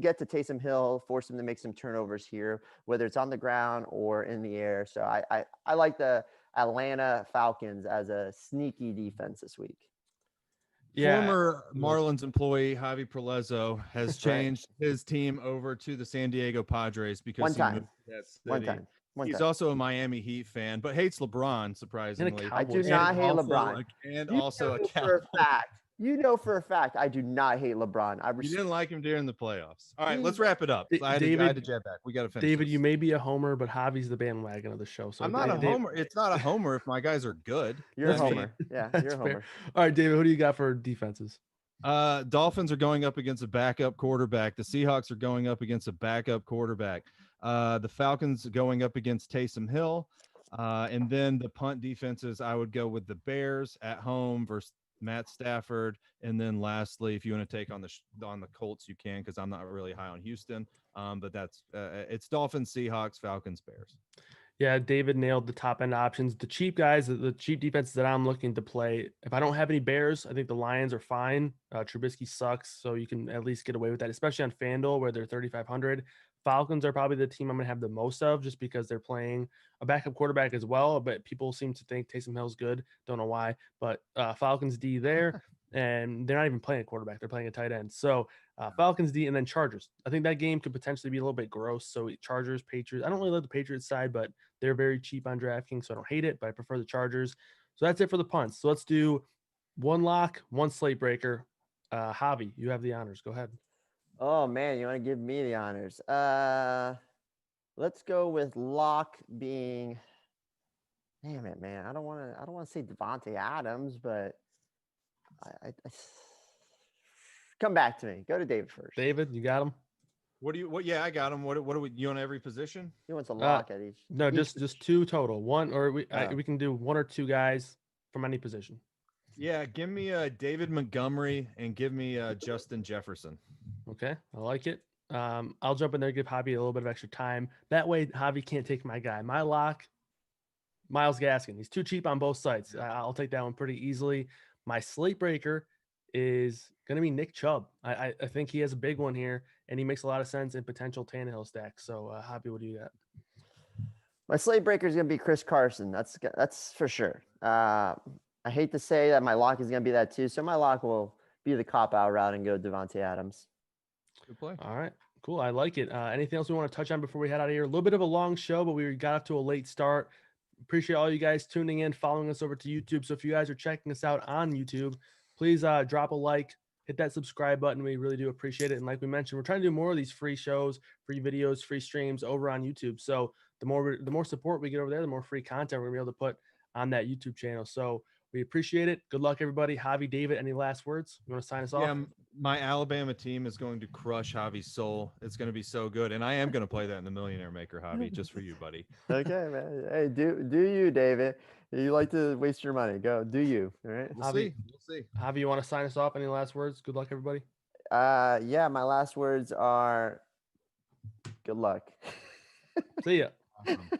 get to Taysom Hill, force him to make some turnovers here, whether it's on the ground or in the air. So I like the Atlanta Falcons as a sneaky defense this week.
Yeah.
Former Marlins employee Javi Perlezo has changed his team over to the San Diego Padres because he moved to that city. He's also a Miami Heat fan, but hates LeBron, surprisingly.
I do not hate LeBron.
And also a
for a fact. You know for a fact I do not hate LeBron.
You didn't like him during the playoffs. All right, let's wrap it up. I had to jet back. We got to finish.
David,
this.
You may be a homer, but Javi's the bandwagon of the show. So
I'm not a homer. It's not a homer if my guys are good.
You're a homer. Yeah, you're a homer.
Fair. All right, David, who do you got for defenses?
Dolphins are going up against a backup quarterback. The Seahawks are going up against a backup quarterback. The Falcons going up against Taysom Hill. And then the punt defenses, I would go with the Bears at home versus Matt Stafford, and then lastly, if you want to take on the Colts, you can, because I'm not really high on Houston. But that's it's Dolphins, Seahawks, Falcons, Bears.
Yeah, David nailed the top end options. The cheap guys, the cheap defenses that I'm looking to play. If I don't have any Bears, I think the Lions are fine. Trubisky sucks, so you can at least get away with that, especially on FanDuel where they're 3,500. Falcons are probably the team I'm going to have the most of just because they're playing a backup quarterback as well. But people seem to think Taysom Hill's good. Don't know why. But Falcons D there, and they're not even playing a quarterback. They're playing a tight end. So Falcons D and then Chargers. I think that game could potentially be a little bit gross. So Chargers, Patriots. I don't really love the Patriots side, but they're very cheap on DraftKings, so I don't hate it, but I prefer the Chargers. So that's it for the punts. So let's do one lock, one slate breaker. Javi, you have the honors. Go ahead.
Oh man, you want to give me the honors? Let's go with lock being. Damn it, man! I don't want to say Devontae Adams, but I come back to me. Go to David first.
David, you got him.
Yeah, I got him. What do we? You on every position?
He wants a lock at each.
No, just two total. One, or we can do one or two guys from any position.
Yeah, give me David Montgomery and give me Justin Jefferson.
Okay, I like it. I'll jump in there, give Javi a little bit of extra time. That way, Javi can't take my guy. My lock, Myles Gaskin. He's too cheap on both sides. I'll take that one pretty easily. My slate breaker is going to be Nick Chubb. I think he has a big one here, and he makes a lot of sense in potential Tannehill stacks. So, Javi, what do you got?
My slate breaker is going to be Chris Carson. That's for sure. I hate to say that my lock is going to be that too. So my lock will be the cop-out route and go Devontae Adams.
Good play.
All right, cool. I like it. Anything else we want to touch on before we head out of here? A little bit of a long show, but we got off to a late start. Appreciate all you guys tuning in, following us over to YouTube. So if you guys are checking us out on YouTube, please drop a like, hit that subscribe button. We really do appreciate it. And like we mentioned, we're trying to do more of these free shows, free videos, free streams over on YouTube. So the more support we get over there, the more free content we're going to be able to put on that YouTube channel. So we appreciate it. Good luck, everybody. Javi, David, any last words? You want to sign us off?
Yeah, my Alabama team is going to crush Javi's soul. It's going to be so good. And I am going to play that in the Millionaire Maker, Javi, just for you, buddy.
Okay, man. Hey, do you, David. You like to waste your money. Go, do you. All right.
We'll see.
Javi, you want to sign us off? Any last words? Good luck, everybody.
Yeah, my last words are good luck.
See ya.
Awesome.